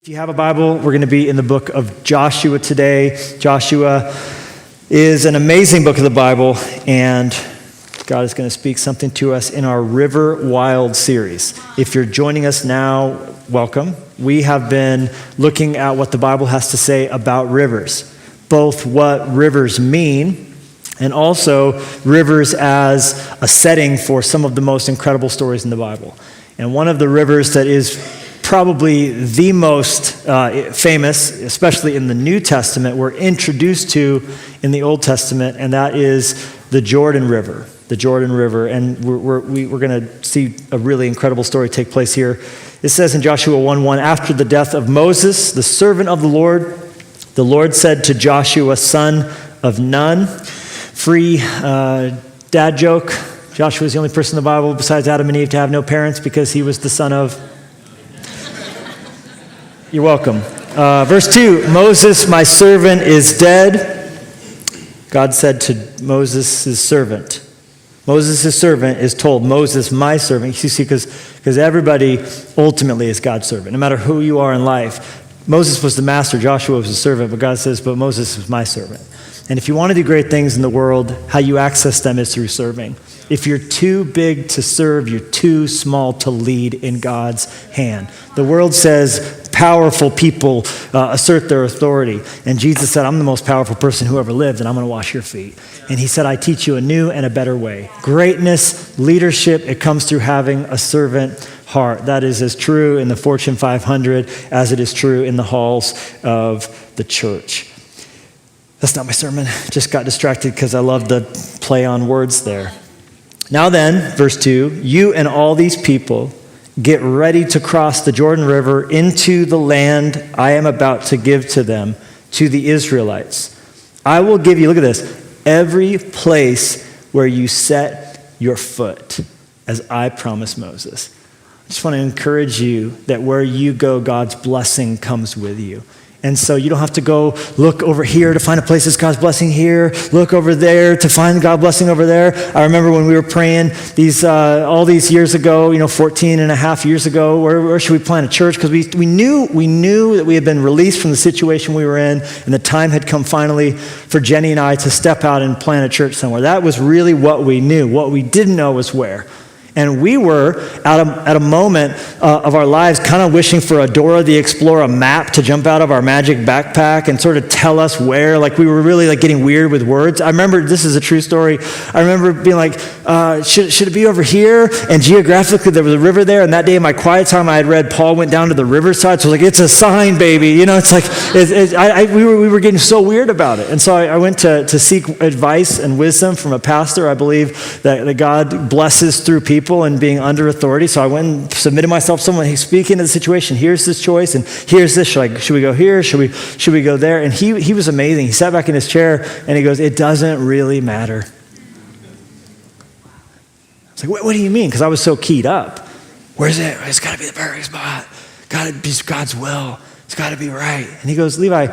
If you have a Bible, we're going to be in the book of Joshua today. Joshua is an amazing book of the Bible, and God is going to speak something to us in our River Wild series. If you're joining us now, welcome. We have been looking at what the Bible has to say about rivers, both what rivers mean and also rivers as a setting for some of the most incredible stories in the Bible. And one of the rivers that is probably the most famous, especially in the New Testament, we're introduced to in the Old Testament, and that is the Jordan River. The Jordan River, and we're going to see a really incredible story take place here. It says in Joshua 1:1, after the death of Moses, the servant of the Lord said to Joshua, son of Nun, free dad joke, Joshua is the only person in the Bible besides Adam and Eve to have no parents because he was the son of... You're welcome. Verse 2, Moses, my servant, is dead. God said to Moses' servant. Moses' servant is told, Moses, my servant. You see, because everybody ultimately is God's servant, no matter who you are in life. Moses was the master, Joshua was the servant, but God says, but Moses is my servant. And if you want to do great things in the world, how you access them is through serving. If you're too big to serve, you're too small to lead in God's hand. The world says powerful people assert their authority. And Jesus said, I'm the most powerful person who ever lived, and I'm going to wash your feet. And he said, I teach you a new and a better way. Greatness, leadership, it comes through having a servant heart. That is as true in the Fortune 500 as it is true in the halls of the church. That's not my sermon. Just got distracted because I love the play on words there. Now then, verse 2, you and all these people get ready to cross the Jordan River into the land I am about to give to them, to the Israelites. I will give you, look at this, every place where you set your foot, as I promised Moses. I just want to encourage you that where you go, God's blessing comes with you. And so you don't have to go look over here to find a place that's God's blessing here, look over there to find God's blessing over there. I remember when we were praying all these years ago, 14 and a half years ago, where should we plant a church? Because we knew that we had been released from the situation we were in, and the time had come finally for Jenny and I to step out and plant a church somewhere. That was really what we knew. What we didn't know was where. And we were at a moment of our lives kind of wishing for a Dora the Explorer map to jump out of our magic backpack and sort of tell us where. Like we were really like getting weird with words. I remember, this is a true story, I remember being like, should it be over here? And geographically there was a river there. And that day in my quiet time I had read Paul went down to the riverside. So I was like, it's a sign, baby. It's like, we were getting so weird about it. And so I went to seek advice and wisdom from a pastor. I believe that God blesses through people and being under authority. So I went and submitted myself to someone. Hey, speak into the situation. Here's this choice, and here's this. Should we go here? Should we go there? And he was amazing. He sat back in his chair and he goes, it doesn't really matter. I was like, what do you mean? Because I was so keyed up. Where's it? It's got to be the perfect spot. Got to be God's will. It's got to be right. And he goes, Levi,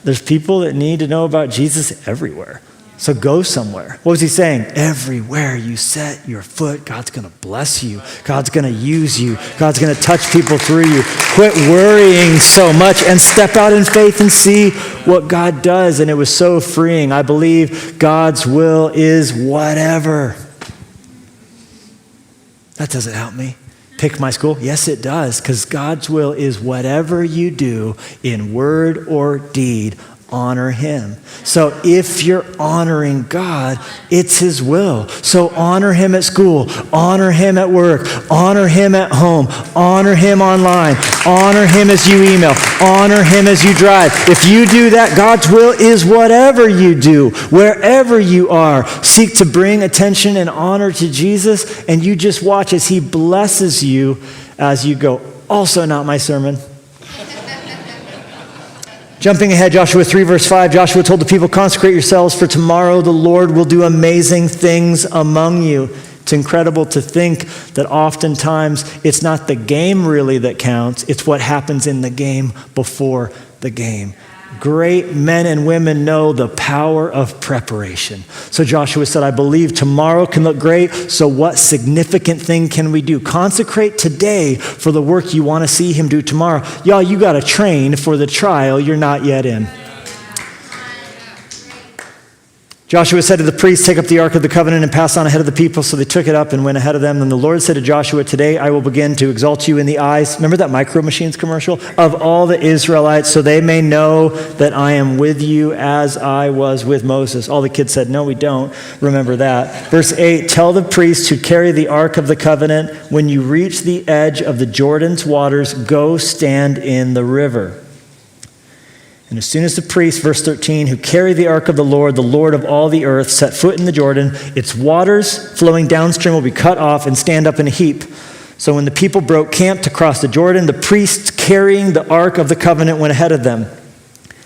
there's people that need to know about Jesus everywhere. So go somewhere. What was he saying? Everywhere you set your foot, God's going to bless you. God's going to use you. God's going to touch people through you. Quit worrying so much and step out in faith and see what God does. And it was so freeing. I believe God's will is whatever. That doesn't help me. Pick my school? Yes, it does, because God's will is whatever you do in word or deed, honor him. So if you're honoring God, it's his will. So honor him at school, honor him at work, honor him at home, honor him online, honor him as you email, honor him as you drive. If you do that, God's will is whatever you do, wherever you are. Seek to bring attention and honor to Jesus, and you just watch as he blesses you as you go. Also not my sermon. Jumping ahead, Joshua 3, verse 5, Joshua told the people, consecrate yourselves, for tomorrow the Lord will do amazing things among you. It's incredible to think that oftentimes it's not the game really that counts, it's what happens in the game before the game. Great men and women know the power of preparation. So Joshua said, I believe tomorrow can look great, so what significant thing can we do? Consecrate today for the work you want to see him do tomorrow. Y'all, you got to train for the trial you're not yet in. Joshua said to the priests, take up the Ark of the Covenant and pass on ahead of the people. So they took it up and went ahead of them. Then the Lord said to Joshua, today I will begin to exalt you in the eyes, remember that Micro Machines commercial? Of all the Israelites, so they may know that I am with you as I was with Moses. All the kids said, no, we don't. Remember that. Verse 8, tell the priests who carry the Ark of the Covenant, when you reach the edge of the Jordan's waters, go stand in the river. And as soon as the priests, verse 13, who carry the ark of the Lord of all the earth, set foot in the Jordan, its waters flowing downstream will be cut off and stand up in a heap. So when the people broke camp to cross the Jordan, the priests carrying the ark of the covenant went ahead of them.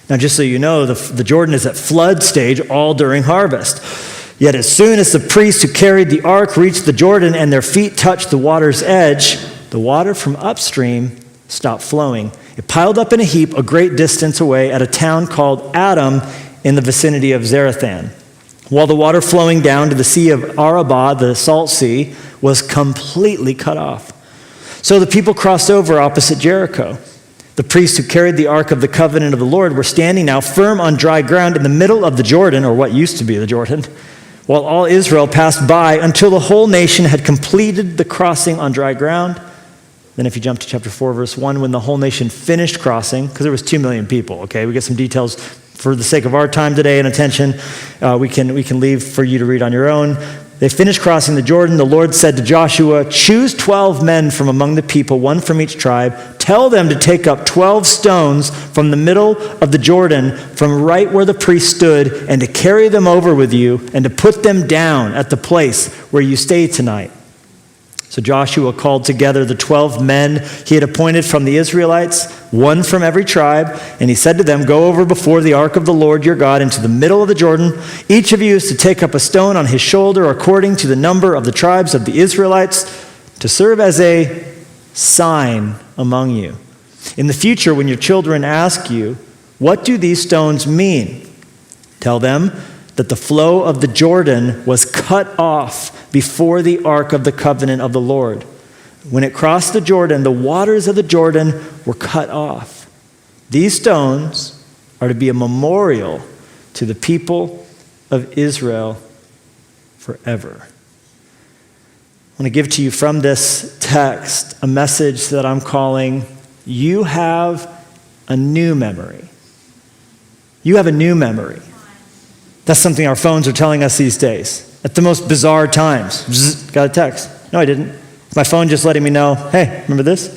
Now, just so you know, the Jordan is at flood stage all during harvest. Yet as soon as the priests who carried the ark reached the Jordan and their feet touched the water's edge, the water from upstream stopped flowing. It piled up in a heap a great distance away at a town called Adam in the vicinity of Zarethan, while the water flowing down to the Sea of Arabah, the Salt Sea, was completely cut off. So the people crossed over opposite Jericho. The priests who carried the Ark of the Covenant of the Lord were standing now firm on dry ground in the middle of the Jordan, or what used to be the Jordan, while all Israel passed by until the whole nation had completed the crossing on dry ground. Then if you jump to chapter 4, verse 1, when the whole nation finished crossing, because there was 2 million people, okay? We get some details for the sake of our time today and attention. We can leave for you to read on your own. They finished crossing the Jordan. The Lord said to Joshua, choose 12 men from among the people, one from each tribe. Tell them to take up 12 stones from the middle of the Jordan, from right where the priest stood, and to carry them over with you, and to put them down at the place where you stay tonight. So Joshua called together the 12 men he had appointed from the Israelites, one from every tribe, and he said to them, go over before the ark of the Lord your God into the middle of the Jordan. Each of you is to take up a stone on his shoulder according to the number of the tribes of the Israelites, to serve as a sign among you. In the future, when your children ask you, what do these stones mean? Tell them that the flow of the Jordan was cut off before the ark of the covenant of the Lord. When it crossed the Jordan, the waters of the Jordan were cut off. These stones are to be a memorial to the people of Israel forever. I want to give to you from this text a message that I'm calling, you have a new memory. You have a new memory. That's something our phones are telling us these days. At the most bizarre times. Bzz, got a text. No, I didn't. My phone just letting me know, hey, remember this?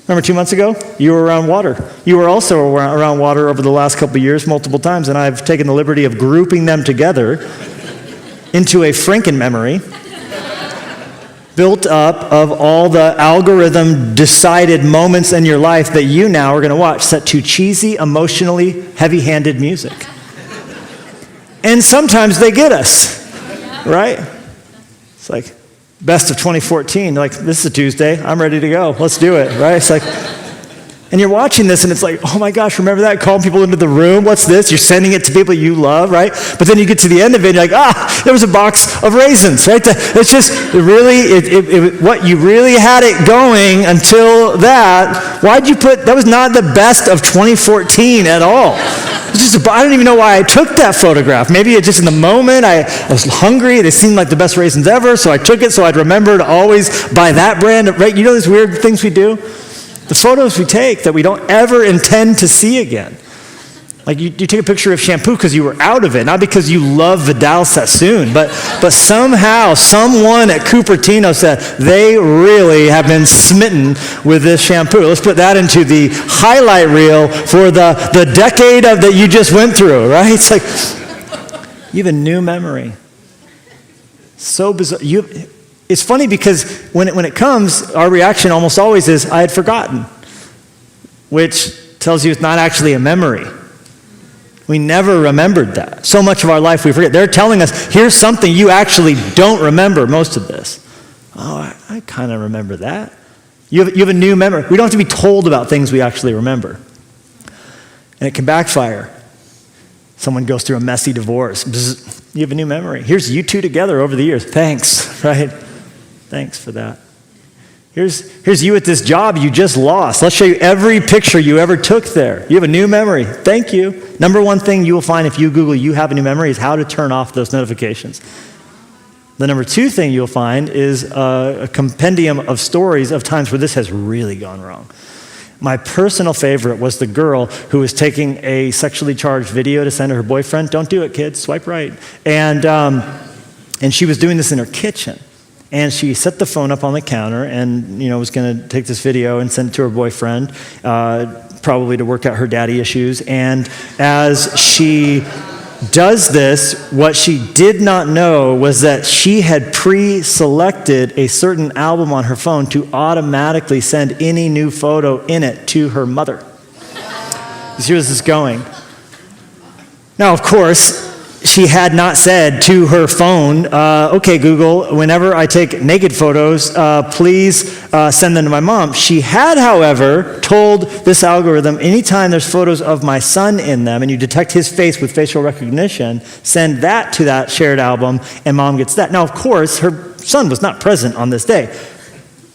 Remember 2 months ago? You were around water. You were also around water over the last couple of years multiple times, and I've taken the liberty of grouping them together into a Franken memory built up of all the algorithm-decided moments in your life that you now are going to watch set to cheesy, emotionally heavy-handed music. And sometimes they get us. Right? It's like, best of 2014. Like, this is a Tuesday. I'm ready to go. Let's do it. Right? It's like, and you're watching this and it's like, oh my gosh, remember that? Calling people into the room. What's this? You're sending it to people you love, right? But then you get to the end of it and you're like, there was a box of raisins, right? It's just really, what you really had it going until that. Why'd you put, that was not the best of 2014 at all. It's just, I don't even know why I took that photograph. Maybe it's just in the moment, I was hungry. They seemed like the best raisins ever, so I took it so I'd remember to always buy that brand. Right? You know these weird things we do? The photos we take that we don't ever intend to see again. Like you take a picture of shampoo because you were out of it, not because you love Vidal Sassoon, but somehow someone at Cupertino said they really have been smitten with this shampoo. Let's put that into the highlight reel for the decade that you just went through, right? It's like you have a new memory. So bizarre. It's funny because when it comes, our reaction almost always is, I had forgotten, which tells you it's not actually a memory. We never remembered that. So much of our life we forget. They're telling us, here's something you actually don't remember most of this. Oh, I kind of remember that. You have a new memory. We don't have to be told about things we actually remember. And it can backfire. Someone goes through a messy divorce. Bzz, you have a new memory. Here's you two together over the years. Thanks, right? Thanks for that. Here's you at this job you just lost. Let's show you every picture you ever took there. You have a new memory. Thank you. Number one thing you will find if you Google you have a new memory is how to turn off those notifications. The number two thing you'll find is a compendium of stories of times where this has really gone wrong. My personal favorite was the girl who was taking a sexually charged video to send to her boyfriend. Don't do it, kids. Swipe right. And she was doing this in her kitchen. And she set the phone up on the counter and, was going to take this video and send it to her boyfriend, probably to work out her daddy issues. And as she does this, what she did not know was that she had pre-selected a certain album on her phone to automatically send any new photo in it to her mother. You see where this is going? Now, of course, she had not said to her phone, okay, Google, whenever I take naked photos, please send them to my mom. She had, however, told this algorithm, anytime there's photos of my son in them and you detect his face with facial recognition, send that to that shared album and mom gets that. Now, of course, her son was not present on this day.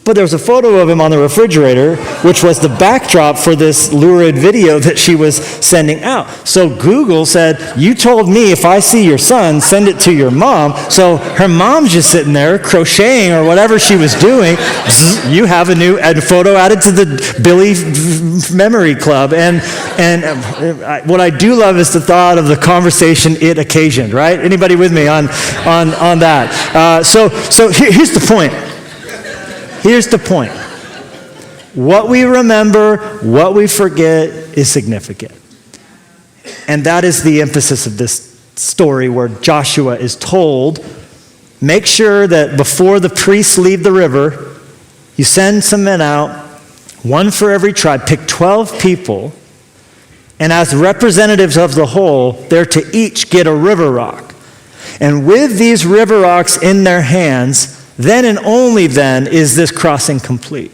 But there was a photo of him on the refrigerator, which was the backdrop for this lurid video that she was sending out. So Google said, you told me if I see your son, send it to your mom. So her mom's just sitting there crocheting or whatever she was doing. You have a new photo added to the Billy Memory Club. And what I do love is the thought of the conversation it occasioned, right? Anybody with me on that? So here's the point. Here's the point. What we remember, what we forget is significant. And that is the emphasis of this story where Joshua is told, make sure that before the priests leave the river, you send some men out, one for every tribe, pick 12 people, and as representatives of the whole, they're to each get a river rock. And with these river rocks in their hands, then and only then is this crossing complete.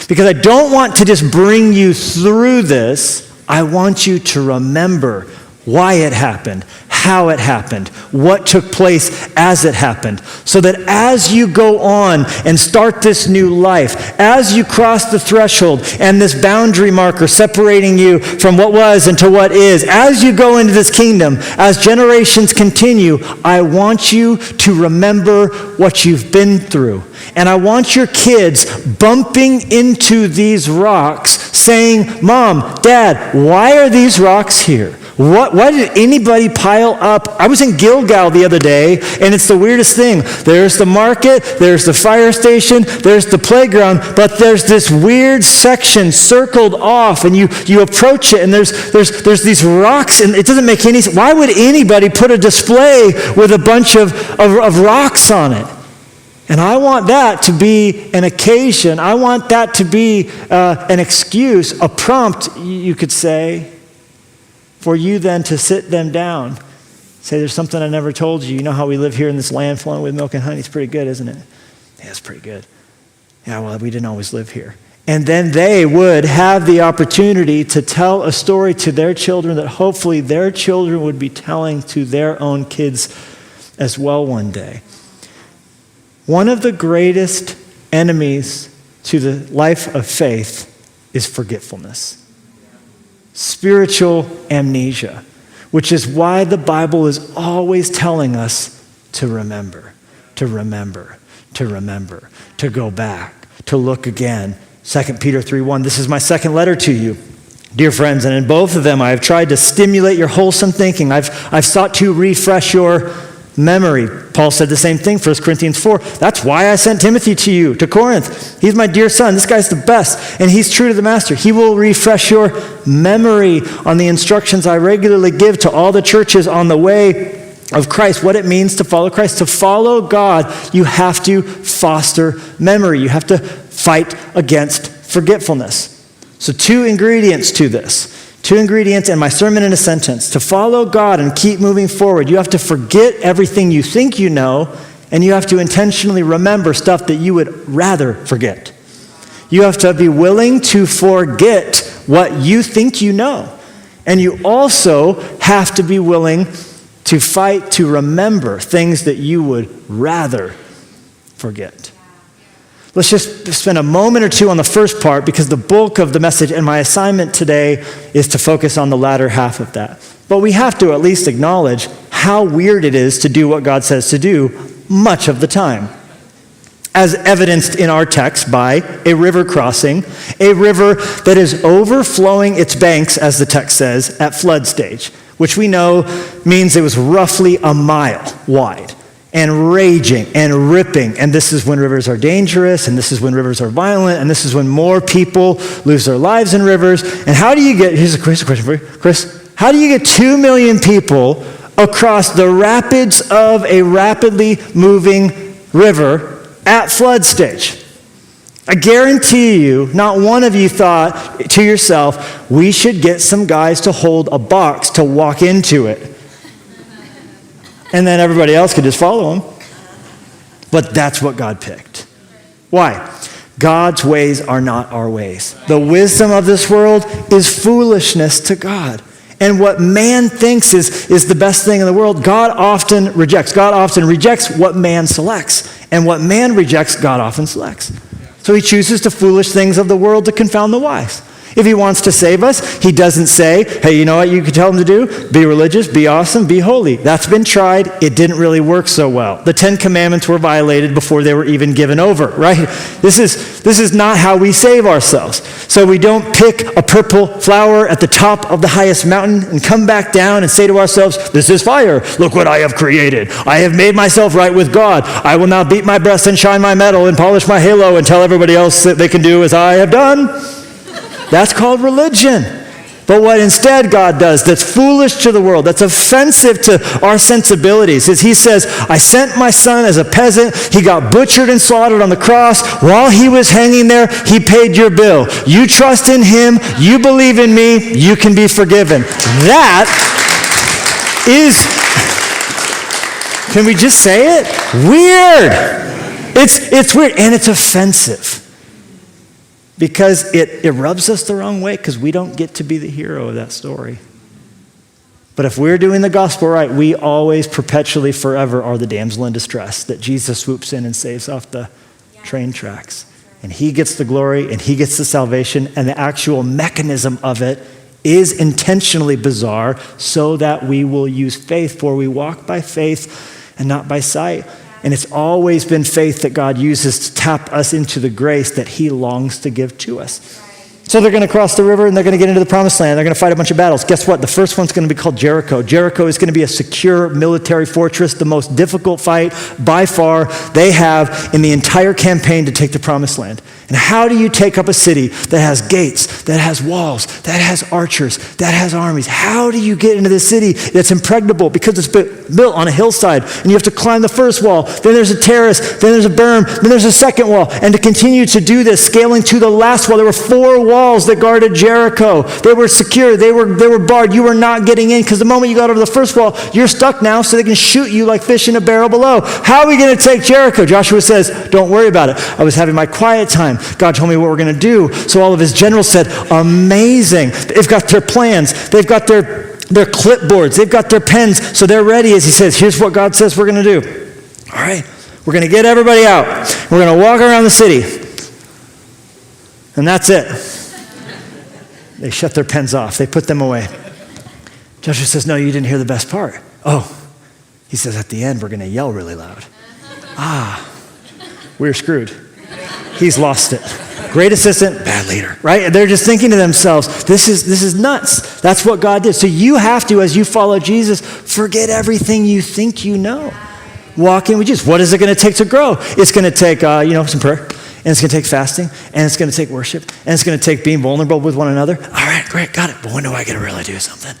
Because I don't want to just bring you through this. I want you to remember why it happened, how it happened, what took place as it happened. So that as you go on and start this new life, as you cross the threshold and this boundary marker separating you from what was into what is, as you go into this kingdom, as generations continue, I want you to remember what you've been through. And I want your kids bumping into these rocks saying, Mom, Dad, why are these rocks here? Why did anybody pile up? I was in Gilgal the other day, and it's the weirdest thing. There's the market, there's the fire station, there's the playground, but there's this weird section circled off, and you approach it, and there's these rocks, and it doesn't make any sense. Why would anybody put a display with a bunch of rocks on it? And I want that to be an occasion. I want that to be an excuse, a prompt, you could say, for you then to sit them down. Say, there's something I never told you. You know how we live here in this land flowing with milk and honey? It's pretty good, isn't it? Yeah, it's pretty good. Yeah, well, we didn't always live here. And then they would have the opportunity to tell a story to their children that hopefully their children would be telling to their own kids as well one day. One of the greatest enemies to the life of faith is forgetfulness. Spiritual amnesia, which is why the Bible is always telling us to remember, to remember, to remember, to go back, to look again. 2 Peter 3:1, this is my second letter to you, dear friends, and in both of them I have tried to stimulate your wholesome thinking. I've sought to refresh your memory. Paul said the same thing, 1 Corinthians 4. That's why I sent Timothy to you, to Corinth. He's my dear son. This guy's the best, and he's true to the master. He will refresh your memory on the instructions I regularly give to all the churches on the way of Christ, what it means to follow Christ. To follow God, you have to foster memory. You have to fight against forgetfulness. So 2 ingredients to this. 2 ingredients and my sermon in a sentence. To follow God and keep moving forward, you have to forget everything you think you know, and you have to intentionally remember stuff that you would rather forget. You have to be willing to forget what you think you know. And you also have to be willing to fight to remember things that you would rather forget. Let's just spend a moment or two on the first part, because the bulk of the message and my assignment today is to focus on the latter half of that. But we have to at least acknowledge how weird it is to do what God says to do much of the time, as evidenced in our text by a river crossing, a river that is overflowing its banks, as the text says, at flood stage, which we know means it was roughly a mile wide and raging and ripping. And this is when rivers are dangerous, and this is when rivers are violent, and this is when more people lose their lives in rivers. And how do you get, here's a question for you, Chris, how do you get 2 million people across the rapids of a rapidly moving river at flood stage? I guarantee you, not one of you thought to yourself, we should get some guys to hold a box to walk into it. And then everybody else could just follow him. But that's what God picked. Why? God's ways are not our ways. The wisdom of this world is foolishness to God. And what man thinks is the best thing in the world, God often rejects. God often rejects what man selects. And what man rejects, God often selects. So he chooses the foolish things of the world to confound the wise. If he wants to save us, he doesn't say, hey, you know what you could tell him to do? Be religious, be awesome, be holy. That's been tried. It didn't really work so well. The 10 Commandments were violated before they were even given over, right? This is not how we save ourselves. So we don't pick a purple flower at the top of the highest mountain and come back down and say to ourselves, this is fire. Look what I have created. I have made myself right with God. I will now beat my breast and shine my medal and polish my halo and tell everybody else that they can do as I have done. That's called religion. But what instead God does that's foolish to the world, that's offensive to our sensibilities, is he says, I sent my son as a peasant. He got butchered and slaughtered on the cross. While he was hanging there, he paid your bill. You trust in him. You believe in me. You can be forgiven. That is, can we just say it? Weird. It's weird, and it's offensive. Because it rubs us the wrong way, because we don't get to be the hero of that story. But if we're doing the gospel right, we always, perpetually, forever are the damsel in distress that Jesus swoops in and saves off the train tracks. And he gets the glory, and he gets the salvation, and the actual mechanism of it is intentionally bizarre so that we will use faith, for we walk by faith and not by sight. And it's always been faith that God uses to tap us into the grace that he longs to give to us. So they're going to cross the river and they're going to get into the promised land. They're going to fight a bunch of battles. Guess what? The first one's going to be called Jericho. Jericho is going to be a secure military fortress, the most difficult fight by far they have in the entire campaign to take the promised land. And how do you take up a city that has gates, that has walls, that has archers, that has armies? How do you get into this city that's impregnable? Because it's built on a hillside, and you have to climb the first wall. Then there's a terrace, then there's a berm, then there's a second wall. And to continue to do this, scaling to the last wall, there were 4 walls that guarded Jericho. They were secure, they were barred. You were not getting in, because the moment you got over the first wall, you're stuck now, so they can shoot you like fish in a barrel below. How are we going to take Jericho? Joshua says, don't worry about it. I was having my quiet time. God told me what we're going to do. So all of his generals said, amazing. They've got their plans. They've got their clipboards. They've got their pens. So they're ready as he says, here's what God says we're going to do. All right, we're going to get everybody out. We're going to walk around the city. And that's it. They shut their pens off. They put them away. Joshua says, no, you didn't hear the best part. Oh, he says, at the end, we're going to yell really loud. We're screwed. He's lost it. Great assistant, bad leader, right? They're just thinking to themselves, this is nuts. That's what God did. So you have to, as you follow Jesus, forget everything you think you know. Walk in with Jesus. What is it going to take to grow? It's going to take, some prayer. And it's going to take fasting. And it's going to take worship. And it's going to take being vulnerable with one another. All right, great, got it. But when do I get to really do something?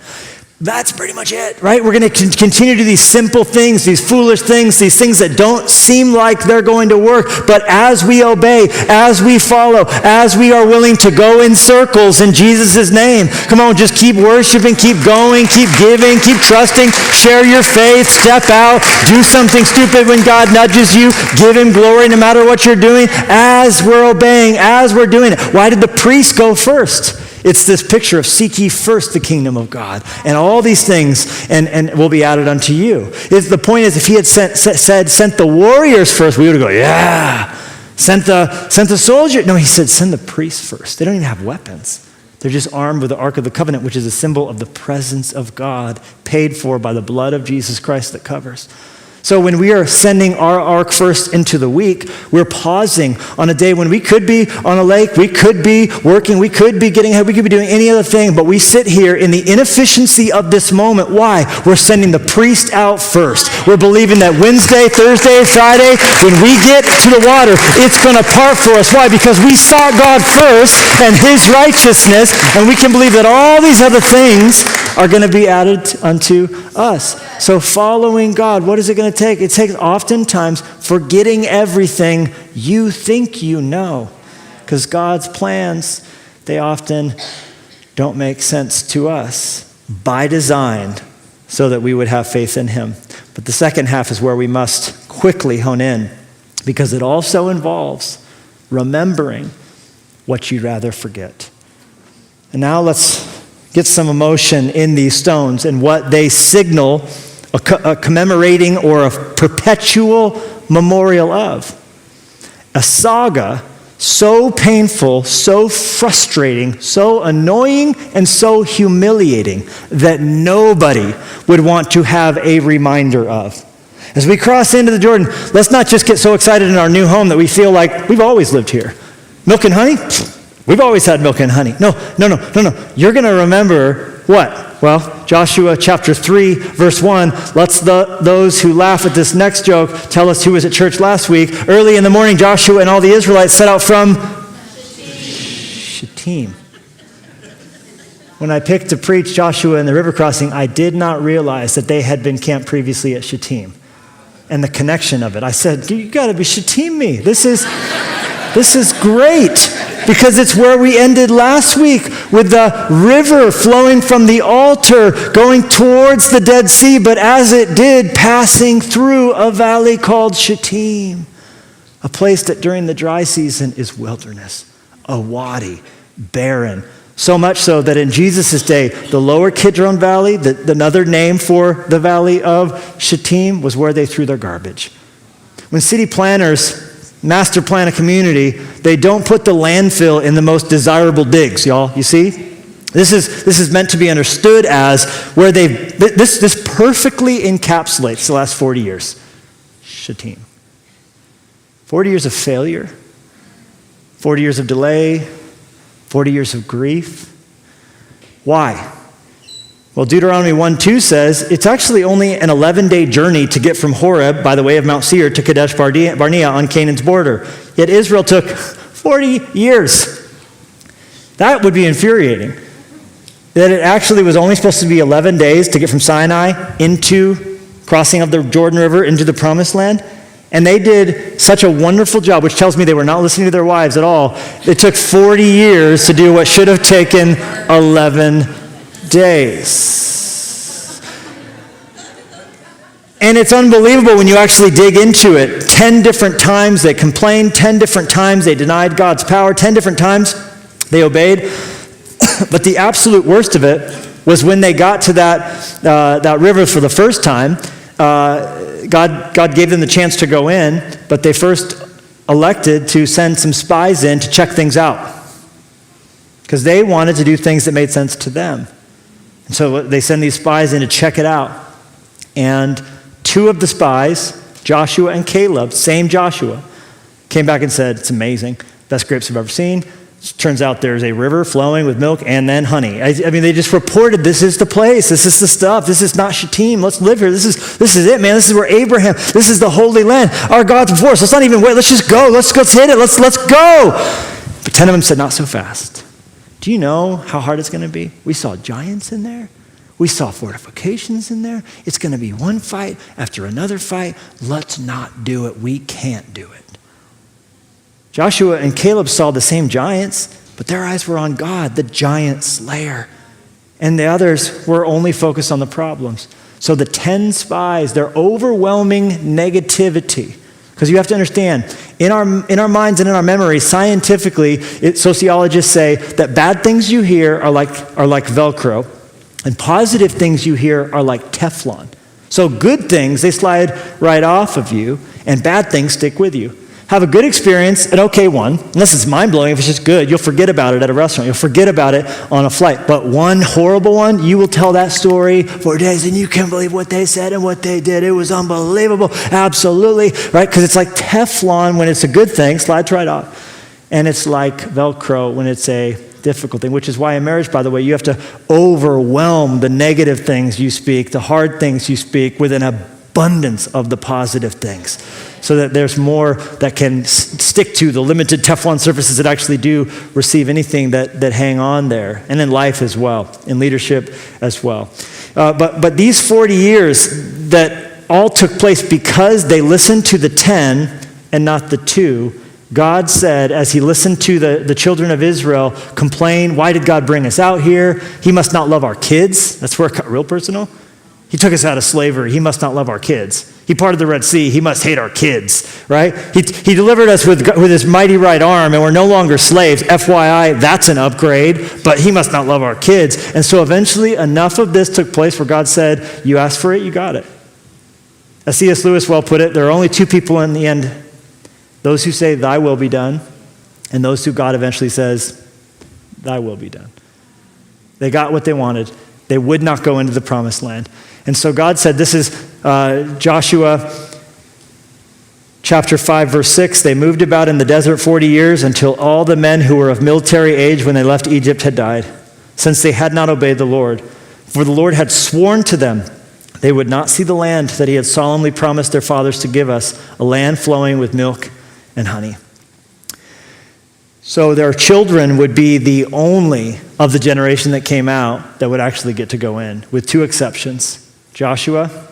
That's pretty much it, right? We're going to continue to do these simple things, these foolish things, these things that don't seem like they're going to work. But as we obey, as we follow, as we are willing to go in circles in Jesus' name, come on, just keep worshiping, keep going, keep giving, keep trusting, share your faith, step out, do something stupid when God nudges you, give him glory no matter what you're doing, as we're obeying, as we're doing it. Why did the priest go first? It's this picture of seek ye first the kingdom of God, and all these things and will be added unto you. The point is, if he had sent the warriors first, we would go, yeah. Sent the soldier. No, he said, send the priests first. They don't even have weapons. They're just armed with the Ark of the Covenant, which is a symbol of the presence of God, paid for by the blood of Jesus Christ that covers. So when we are sending our ark first into the week, we're pausing on a day when we could be on a lake, we could be working, we could be getting ahead, we could be doing any other thing, but we sit here in the inefficiency of this moment. Why? We're sending the priest out first. We're believing that Wednesday, Thursday, Friday, when we get to the water, it's going to part for us. Why? Because we sought God first and his righteousness, and we can believe that all these other things are going to be added unto us. So following God, what is it going to take? It takes oftentimes forgetting everything you think you know. Because God's plans, they often don't make sense to us by design so that we would have faith in him. But the second half is where we must quickly hone in, because it also involves remembering what you'd rather forget. And now let's get some emotion in these stones and what they signal a commemorating or a perpetual memorial of. A saga so painful, so frustrating, so annoying, and so humiliating that nobody would want to have a reminder of. As we cross into the Jordan, let's not just get so excited in our new home that we feel like we've always lived here. Milk and honey? We've always had milk and honey. No. You're going to remember what? Well, Joshua chapter 3, verse 1, let's those who laugh at this next joke tell us who was at church last week. Early in the morning, Joshua and all the Israelites set out from Shittim. When I picked to preach Joshua and the river crossing, I did not realize that they had been camped previously at Shittim and the connection of it. I said, you got to be Shittim me. This is great. Because it's where we ended last week, with the river flowing from the altar going towards the Dead Sea, but as it did, passing through a valley called Shittim, a place that during the dry season is wilderness, a wadi, barren. So much so that in Jesus' day, the lower Kidron Valley, another name for the valley of Shittim, was where they threw their garbage. When city planners master plan a community, they don't put the landfill in the most desirable digs, y'all. You see? This is meant to be understood as where this perfectly encapsulates the last 40 years. Shittim. 40 years of failure, 40 years of delay, 40 years of grief. Why? Well, Deuteronomy 1:2 says it's actually only an 11-day journey to get from Horeb by the way of Mount Seir to Kadesh Barnea on Canaan's border. Yet Israel took 40 years. That would be infuriating. That it actually was only supposed to be 11 days to get from Sinai into crossing of the Jordan River into the Promised Land. And they did such a wonderful job, which tells me they were not listening to their wives at all. It took 40 years to do what should have taken 11 days. And it's unbelievable when you actually dig into it. 10 different times they complained, 10 different times they denied God's power, 10 different times they obeyed. But the absolute worst of it was when they got to that river for the first time. God gave them the chance to go in, but they first elected to send some spies in to check things out because they wanted to do things that made sense to them. And so they send these spies in to check it out. And two of the spies, Joshua and Caleb, same Joshua, came back and said, it's amazing, best grapes I've ever seen. Turns out there's a river flowing with milk and then honey. I mean, they just reported, this is the place, this is the stuff, this is not Shittim, let's live here, this is it, man, this is where Abraham, this is the Holy Land, our God's before us, let's not even wait, let's just go, let's hit it, let's go. But 10 of them said, not so fast. Do you know how hard it's going to be? We saw giants in there. We saw fortifications in there. It's going to be one fight after another fight. Let's not do it. We can't do it. Joshua and Caleb saw the same giants, but their eyes were on God, the giant slayer. And the others were only focused on the problems. So the 10 spies, their overwhelming negativity, because you have to understand, In our minds and in our memories, scientifically, sociologists say that bad things you hear are like Velcro, and positive things you hear are like Teflon. So good things, they slide right off of you, and bad things stick with you. Have a good experience, an okay one, unless it's mind-blowing. If it's just good, you'll forget about it at a restaurant. You'll forget about it on a flight. But one horrible one, you will tell that story for days, and you can't believe what they said and what they did. It was unbelievable. Absolutely, right? Because it's like Teflon when it's a good thing, slides right off. And it's like Velcro when it's a difficult thing, which is why in marriage, by the way, you have to overwhelm the negative things you speak, the hard things you speak, with an abundance of the positive things, so that there's more that can stick to the limited Teflon surfaces that actually do receive anything that hang on there, and in life as well, in leadership as well. But these 40 years that all took place because they listened to the 10 and not the 2. God said, as he listened to the children of Israel complain, why did God bring us out here? He must not love our kids. That's where it got real personal. He took us out of slavery. He must not love our kids. He parted the Red Sea. He must hate our kids, right? He delivered us with his mighty right arm, and we're no longer slaves. FYI, that's an upgrade, but he must not love our kids. And so eventually enough of this took place where God said, you asked for it, you got it. As C.S. Lewis well put it, there are only two people in the end, those who say, thy will be done, and those who God eventually says, thy will be done. They got what they wanted. They would not go into the promised land. And so God said, this is Joshua chapter 5, verse 6. They moved about in the desert 40 years until all the men who were of military age when they left Egypt had died, since they had not obeyed the Lord. For the Lord had sworn to them they would not see the land that he had solemnly promised their fathers to give us, a land flowing with milk and honey. So their children would be the only of the generation that came out that would actually get to go in, with two exceptions, Joshua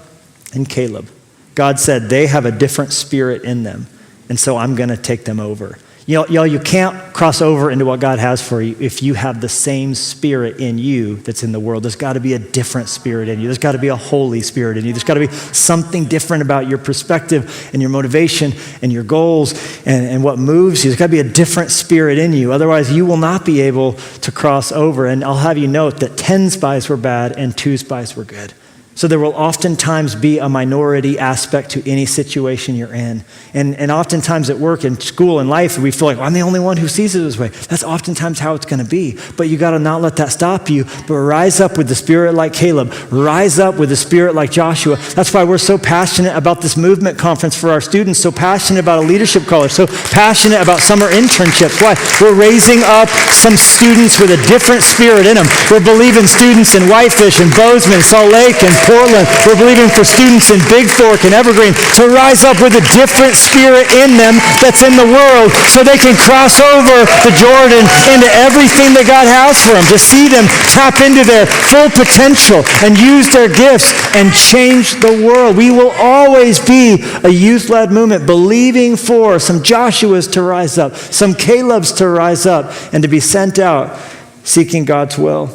and Caleb. God said they have a different spirit in them, and so I'm going to take them over. Y'all, you can't cross over into what God has for you if you have the same spirit in you that's in the world. There's got to be a different spirit in you. There's got to be a Holy Spirit in you. There's got to be something different about your perspective and your motivation and your goals and what moves you. There's got to be a different spirit in you. Otherwise, you will not be able to cross over. And I'll have you note that 10 spies were bad and 2 spies were good. So there will oftentimes be a minority aspect to any situation you're in. And oftentimes at work, in school, in life, we feel like, well, I'm the only one who sees it this way. That's oftentimes how it's going to be. But you got to not let that stop you, but rise up with the spirit like Caleb. Rise up with the spirit like Joshua. That's why we're so passionate about this movement conference for our students, so passionate about a leadership college, so passionate about summer internships. Why? We're raising up some students with a different spirit in them. We're believing students in Whitefish and Bozeman, Salt Lake, and Portland. We're believing for students in Big Fork and Evergreen to rise up with a different spirit in them that's in the world, so they can cross over the Jordan into everything that God has for them, to see them tap into their full potential and use their gifts and change the world. We will always be a youth-led movement, believing for some Joshuas to rise up, some Calebs to rise up, and to be sent out seeking God's will.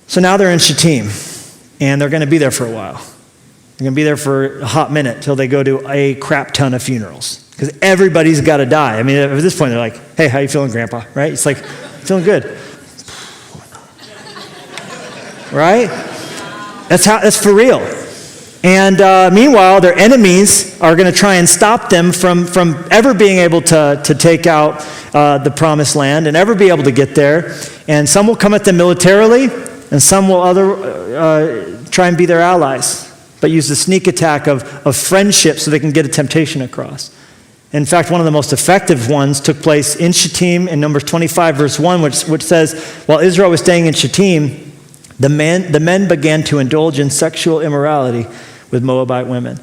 So now they're in Shittim. And they're going to be there for a while. They're going to be there for a hot minute till they go to a crap ton of funerals. Because everybody's got to die. I mean, at this point, they're like, hey, how you feeling, Grandpa? Right? It's like, feeling good. Right? That's for real. And meanwhile, their enemies are going to try and stop them from ever being able to take out the promised land and ever be able to get there. And some will come at them militarily, and some will try and be their allies, but use the sneak attack of friendship so they can get a temptation across. In fact, one of the most effective ones took place in Shittim in Numbers 25, verse 1, which says, while Israel was staying in Shittim, the men began to indulge in sexual immorality with Moabite women.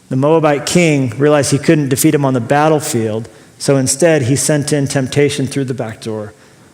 The Moabite king realized he couldn't defeat him on the battlefield, so instead he sent in temptation through the back door.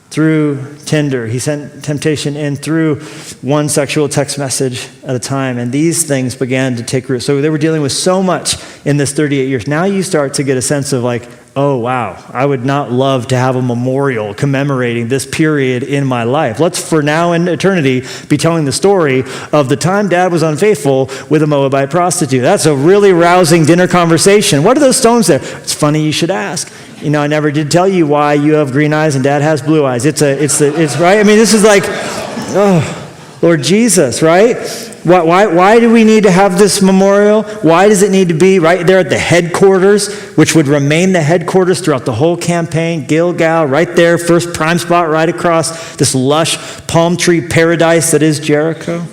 Through Tinder. He sent temptation in through one sexual text message at a time, and these things began to take root. So they were dealing with so much in this 38 years. Now you start to get a sense of like, oh, wow, I would not love to have a memorial commemorating this period in my life. Let's, for now and eternity, be telling the story of the time Dad was unfaithful with a Moabite prostitute. That's a really rousing dinner conversation. What are those stones there? It's funny you should ask. You know, I never did tell you why you have green eyes and Dad has blue eyes. It's right? I mean, this is like, oh, Lord Jesus, right? Why do we need to have this memorial? Why does it need to be right there at the headquarters, which would remain the headquarters throughout the whole campaign? Gilgal, right there, first prime spot right across this lush palm tree paradise that is Jericho.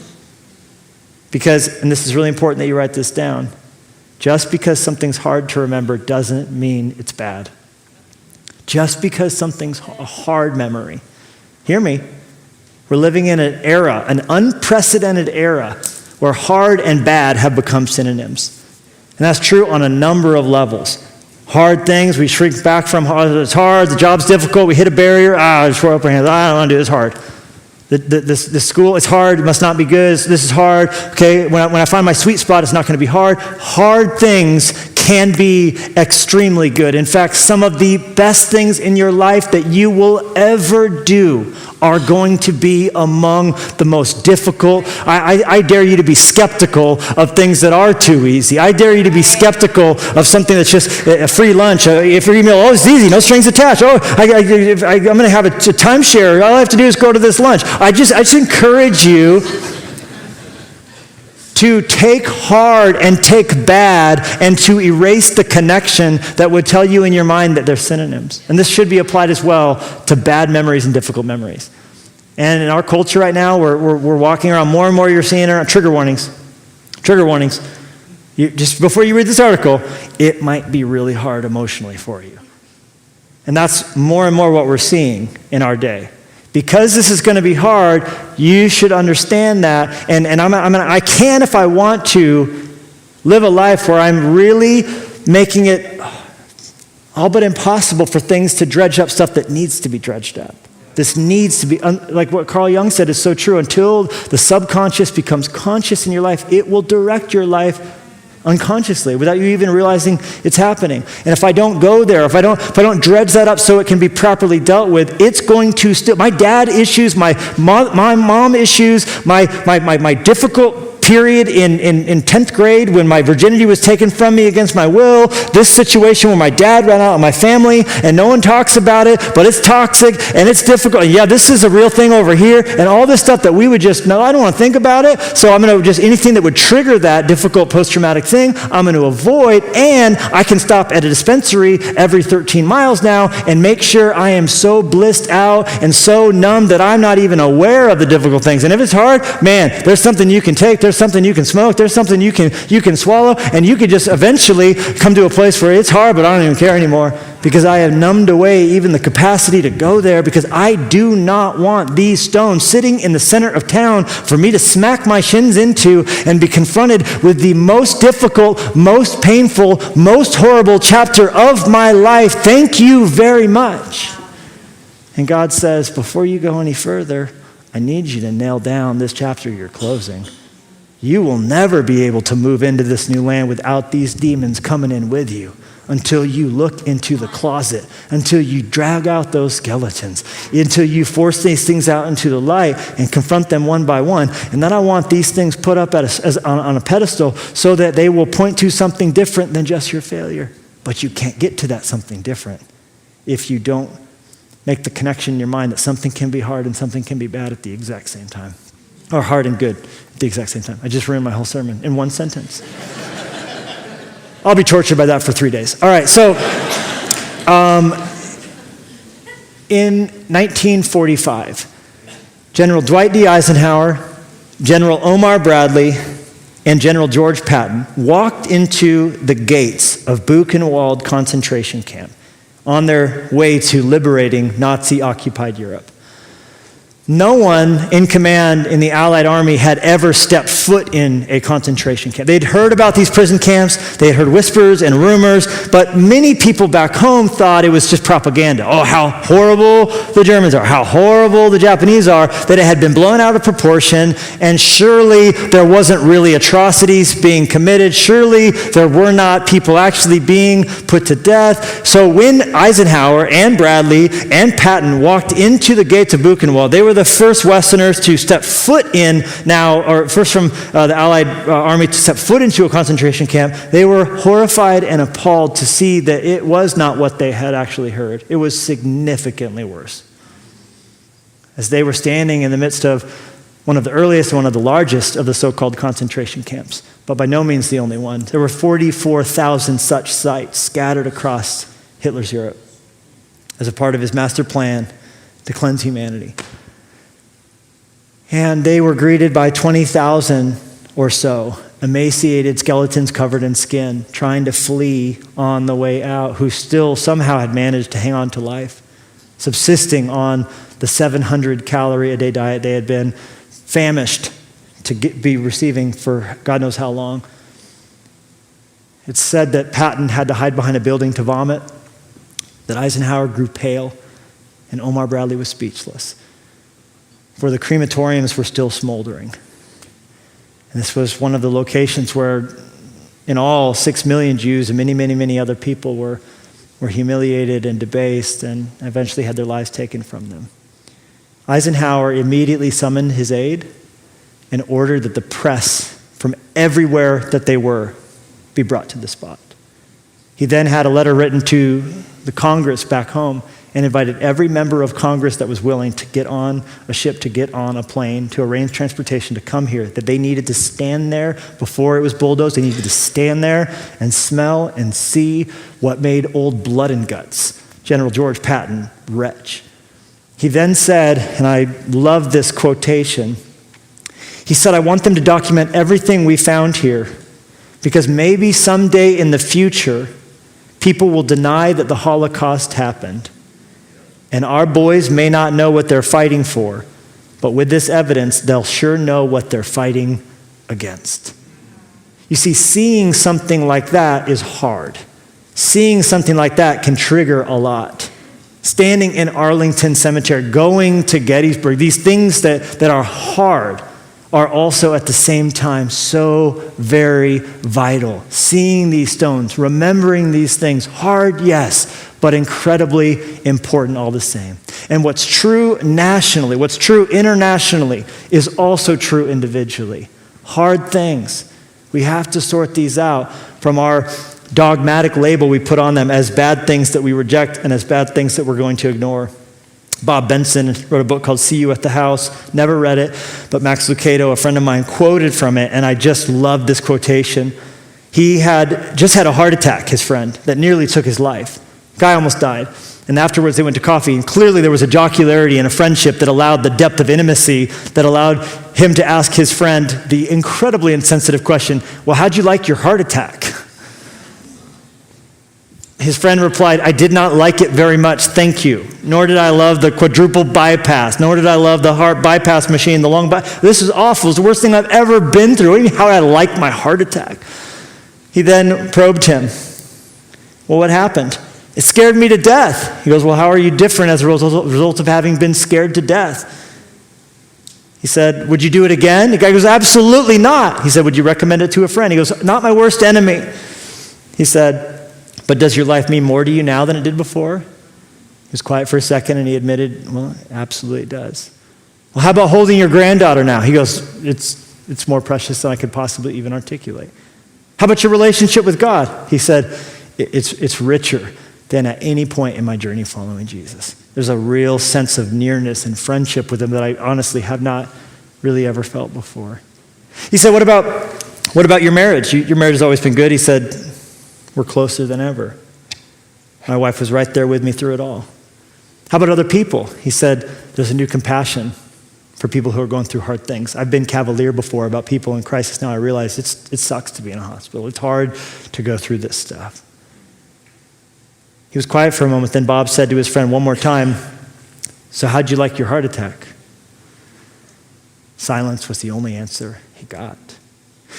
Because, and this is really important that you write this down, just because something's hard to remember doesn't mean it's bad. Just because something's a hard memory. Hear me. We're living in an era, an unprecedented era, where hard and bad have become synonyms. And that's true on a number of levels. Hard things, we shrink back from, oh, it's hard, the job's difficult, we hit a barrier, just throw up our hands, I don't want to do this hard. The school, it's hard, it must not be good, this is hard. Okay, when I find my sweet spot, it's not going to be hard. Hard things can be extremely good. In fact, some of the best things in your life that you will ever do are going to be among the most difficult. I dare you to be skeptical of things that are too easy. I dare you to be skeptical of something that's just a free lunch, a free meal. Oh, it's easy, no strings attached. Oh, I'm going to have a timeshare. All I have to do is go to this lunch. I just encourage you to take hard and take bad and to erase the connection that would tell you in your mind that they're synonyms. And this should be applied as well to bad memories and difficult memories. And in our culture right now, we're walking around more and more, you're seeing trigger warnings. Trigger warnings. Just before you read this article, it might be really hard emotionally for you. And that's more and more what we're seeing in our day. Because this is going to be hard, you should understand that. And I can, if I want to, live a life where I'm really making it all but impossible for things to dredge up stuff that needs to be dredged up. This needs to be, like what Carl Jung said is so true, until the subconscious becomes conscious in your life, it will direct your life unconsciously, without you even realizing it's happening. And if I don't go there, if I don't dredge that up so it can be properly dealt with, it's going to still, my dad issues, my mom issues, my difficult period in 10th grade when my virginity was taken from me against my will, this situation where my dad ran out on my family and no one talks about it, but it's toxic and it's difficult. And yeah, this is a real thing over here, and all this stuff that we would just, no, I don't want to think about it, so I'm going to just, anything that would trigger that difficult post-traumatic thing, I'm going to avoid, and I can stop at a dispensary every 13 miles now and make sure I am so blissed out and so numb that I'm not even aware of the difficult things. And if it's hard, man, there's something you can take, there's something you can smoke, there's something you can swallow, and you could just eventually come to a place where it's hard, but I don't even care anymore because I have numbed away even the capacity to go there, because I do not want these stones sitting in the center of town for me to smack my shins into and be confronted with the most difficult, most painful, most horrible chapter of my life. Thank you very much. And God says, before you go any further, I need you to nail down this chapter you're closing. You will never be able to move into this new land without these demons coming in with you, until you look into the closet, until you drag out those skeletons, until you force these things out into the light and confront them one by one. And then I want these things put up on a pedestal so that they will point to something different than just your failure. But you can't get to that something different if you don't make the connection in your mind that something can be hard and something can be bad at the exact same time. Or hard and good at the exact same time. I just ruined my whole sermon in one sentence. I'll be tortured by that for 3 days. All right, so in 1945, General Dwight D. Eisenhower, General Omar Bradley, and General George Patton walked into the gates of Buchenwald concentration camp on their way to liberating Nazi-occupied Europe. No one in command in the Allied army had ever stepped foot in a concentration camp. They'd heard about these prison camps, they had heard whispers and rumors, but many people back home thought it was just propaganda. Oh, how horrible the Germans are, how horrible the Japanese are, that it had been blown out of proportion, and surely there wasn't really atrocities being committed, surely there were not people actually being put to death. So when Eisenhower and Bradley and Patton walked into the gates of Buchenwald, they were the first Westerners to step foot in now, or first from the Allied army to step foot into a concentration camp. They were horrified and appalled to see that it was not what they had actually heard. It was significantly worse. As they were standing in the midst of one of the earliest and one of the largest of the so-called concentration camps, but by no means the only one. There were 44,000 such sites scattered across Hitler's Europe as a part of his master plan to cleanse humanity. And they were greeted by 20,000 or so emaciated skeletons covered in skin, trying to flee on the way out, who still somehow had managed to hang on to life, subsisting on the 700-calorie-a-day diet they had been famished to be receiving for God knows how long. It's said that Patton had to hide behind a building to vomit, that Eisenhower grew pale, and Omar Bradley was speechless, for the crematoriums were still smoldering. And this was one of the locations where, in all, 6 million Jews and many, many, many other people were humiliated and debased and eventually had their lives taken from them. Eisenhower immediately summoned his aide and ordered that the press from everywhere that they were be brought to the spot. He then had a letter written to the Congress back home and invited every member of Congress that was willing to get on a ship, to get on a plane, to arrange transportation to come here, that they needed to stand there before it was bulldozed. They needed to stand there and smell and see what made old blood and guts, General George Patton, retch. He then said, and I love this quotation, he said, "I want them to document everything we found here, because maybe someday in the future, people will deny that the Holocaust happened. And our boys may not know what they're fighting for, but with this evidence, they'll sure know what they're fighting against." You see, seeing something like that is hard. Seeing something like that can trigger a lot. Standing in Arlington Cemetery, going to Gettysburg, these things that are hard are also at the same time so very vital. Seeing these stones, remembering these things, hard, yes, but incredibly important all the same. And what's true nationally, what's true internationally, is also true individually. Hard things. We have to sort these out from our dogmatic label we put on them as bad things that we reject and as bad things that we're going to ignore. Bob Benson wrote a book called See You at the House. Never read it, but Max Lucado, a friend of mine, quoted from it, and I just loved this quotation. He had just had a heart attack, his friend, that nearly took his life. Guy almost died. And afterwards they went to coffee, and clearly there was a jocularity and a friendship that allowed the depth of intimacy, that allowed him to ask his friend the incredibly insensitive question, "Well, how'd you like your heart attack?" His friend replied, "I did not like it very much, thank you. Nor did I love the quadruple bypass. Nor did I love the heart bypass machine, the long bypass. This is awful. It's the worst thing I've ever been through. What do you mean how I like my heart attack?" He then probed him. "Well, what happened?" "It scared me to death." He goes, "Well, how are you different as a result of having been scared to death?" He said, "Would you do it again?" The guy goes, "Absolutely not." He said, "Would you recommend it to a friend?" He goes, "Not my worst enemy." He said, "But does your life mean more to you now than it did before?" He was quiet for a second and he admitted, "Well, absolutely it does." "Well, how about holding your granddaughter now?" He goes, it's more precious than I could possibly even articulate." "How about your relationship with God?" He said, it's richer than at any point in my journey following Jesus. There's a real sense of nearness and friendship with him that I honestly have not really ever felt before." He said, what about your marriage? Your marriage has always been good." He said, "We're closer than ever. My wife was right there with me through it all." "How about other people?" He said, "There's a new compassion for people who are going through hard things. I've been cavalier before about people in crisis. Now I realize it sucks to be in a hospital. It's hard to go through this stuff." He was quiet for a moment. Then Bob said to his friend one more time, "So how'd you like your heart attack?" Silence was the only answer he got.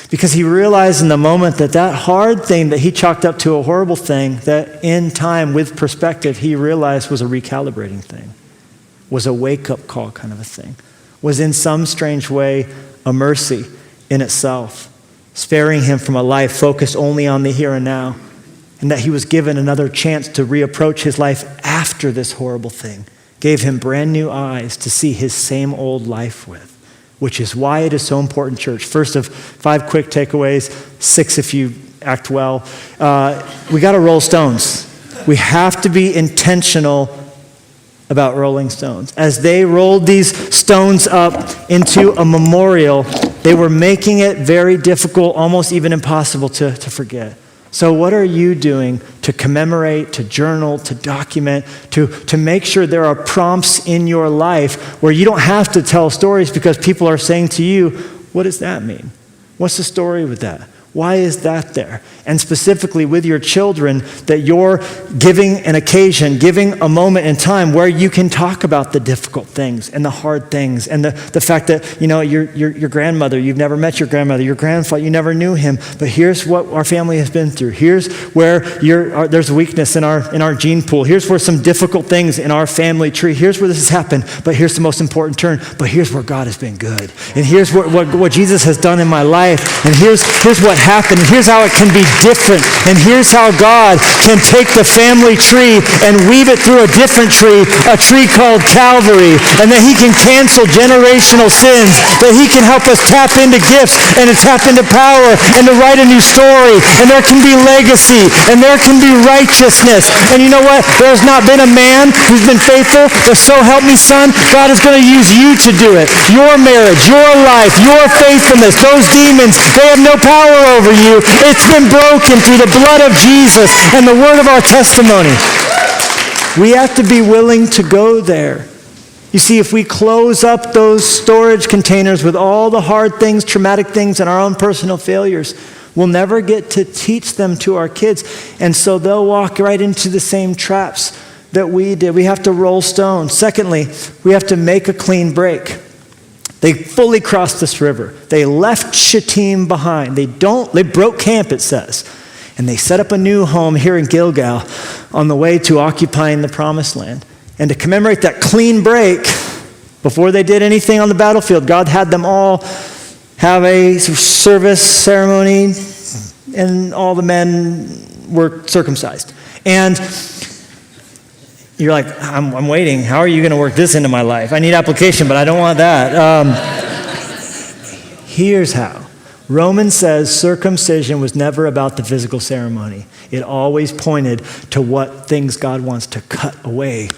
Because he realized in the moment that that hard thing that he chalked up to a horrible thing, that in time, with perspective, he realized was a recalibrating thing, was a wake-up call kind of a thing, was in some strange way a mercy in itself, sparing him from a life focused only on the here and now, and that he was given another chance to reapproach his life after this horrible thing, gave him brand new eyes to see his same old life with. Which is why it is so important, church. First of 5 quick takeaways, 6 if you act well. We got to roll stones. We have to be intentional about rolling stones. As they rolled these stones up into a memorial, they were making it very difficult, almost even impossible to forget. So what are you doing to commemorate, to journal, to document, to make sure there are prompts in your life where you don't have to tell stories because people are saying to you, what does that mean? What's the story with that? Why is that there? And specifically with your children, that you're giving an occasion, giving a moment in time where you can talk about the difficult things and the hard things and the fact that, your grandmother, you've never met your grandmother, your grandfather, you never knew him, but here's what our family has been through. Here's where there's a weakness in our gene pool. Here's where some difficult things in our family tree. Here's where this has happened, but here's the most important turn. But here's where God has been good. And here's what Jesus has done in my life. And here's what happened. And here's how it can be different. And here's how God can take the family tree and weave it through a different tree, a tree called Calvary. And that he can cancel generational sins. That he can help us tap into gifts and to tap into power and to write a new story. And there can be legacy. And there can be righteousness. And you know what? There's not been a man who's been faithful, but so help me, son, God is going to use you to do it. Your marriage, your life, your faithfulness, those demons, they have no power over you. It's been broken through the blood of Jesus and the word of our testimony. We have to be willing to go there. You see, if we close up those storage containers with all the hard things, traumatic things, and our own personal failures, we'll never get to teach them to our kids. And so they'll walk right into the same traps that we did. We have to roll stones. Secondly, we have to make a clean break. They fully crossed this river. They left Shittim behind. They broke camp, it says. And they set up a new home here in Gilgal on the way to occupying the promised land. And to commemorate that clean break, before they did anything on the battlefield, God had them all have a service ceremony, and all the men were circumcised. And you're like, I'm waiting. How are you going to work this into my life? I need application, but I don't want that. Here's how. Romans says circumcision was never about the physical ceremony. It always pointed to what things God wants to cut away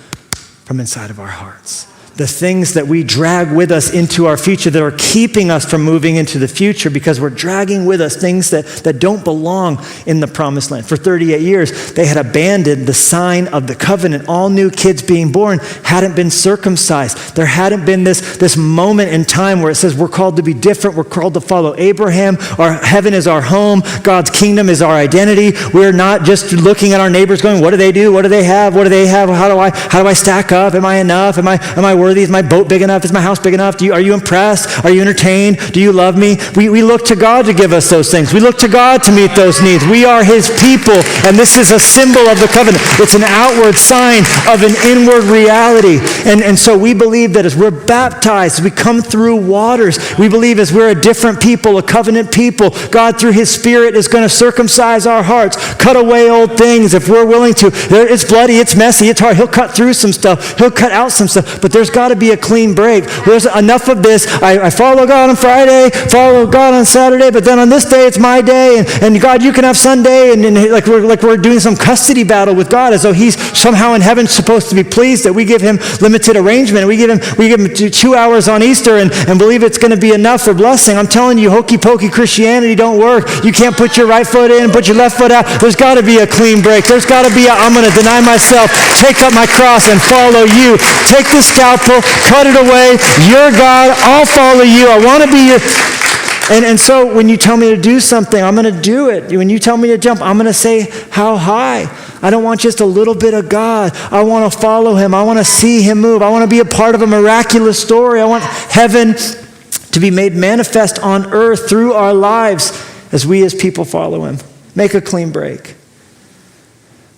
from inside of our hearts. The things that we drag with us into our future that are keeping us from moving into the future because we're dragging with us things that don't belong in the promised land. For 38 years, they had abandoned the sign of the covenant. All new kids being born hadn't been circumcised. There hadn't been this moment in time where it says we're called to be different. We're called to follow Abraham. Our heaven is our home. God's kingdom is our identity. We're not just looking at our neighbors going, what do they do? What do they have? What do they have? How do I stack up? Am I enough? Am I worthy? Is my boat big enough? Is my house big enough? Are you impressed? Are you entertained? Do you love me? We look to God to give us those things. We look to God to meet those needs. We are his people, and this is a symbol of the covenant. It's an outward sign of an inward reality. And so we believe that as we're baptized, as we come through waters, we believe as we're a different people, a covenant people, God through his Spirit is going to circumcise our hearts, cut away old things if we're willing to. It's bloody, it's messy, it's hard. He'll cut through some stuff. He'll cut out some stuff. But there's got to be a clean break. There's enough of this. I follow God on Friday, follow God on Saturday, but then on this day it's my day, and God, you can have Sunday, and like we're doing some custody battle with God, as though he's somehow in heaven supposed to be pleased that we give him limited arrangement. We give him 2 hours on Easter and believe it's going to be enough for blessing. I'm telling you, hokey pokey Christianity don't work. You can't put your right foot in, put your left foot out. There's got to be a clean break. There's got to be I'm going to deny myself, take up my cross, and follow you. Take the scalpel, cut it away. You're God. I'll follow you. I want to be your... And so when you tell me to do something, I'm going to do it. When you tell me to jump, I'm going to say, how high? I don't want just a little bit of God. I want to follow him. I want to see him move. I want to be a part of a miraculous story. I want heaven to be made manifest on earth through our lives as we as people follow him. Make a clean break.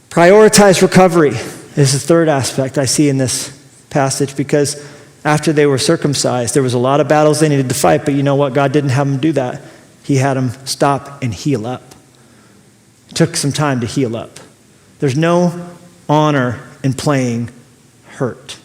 Prioritize recovery is the third aspect I see in this passage, because after they were circumcised, there was a lot of battles they needed to fight, but you know what? God didn't have them do that. He had them stop and heal up. It took some time to heal up. There's no honor in playing hurt.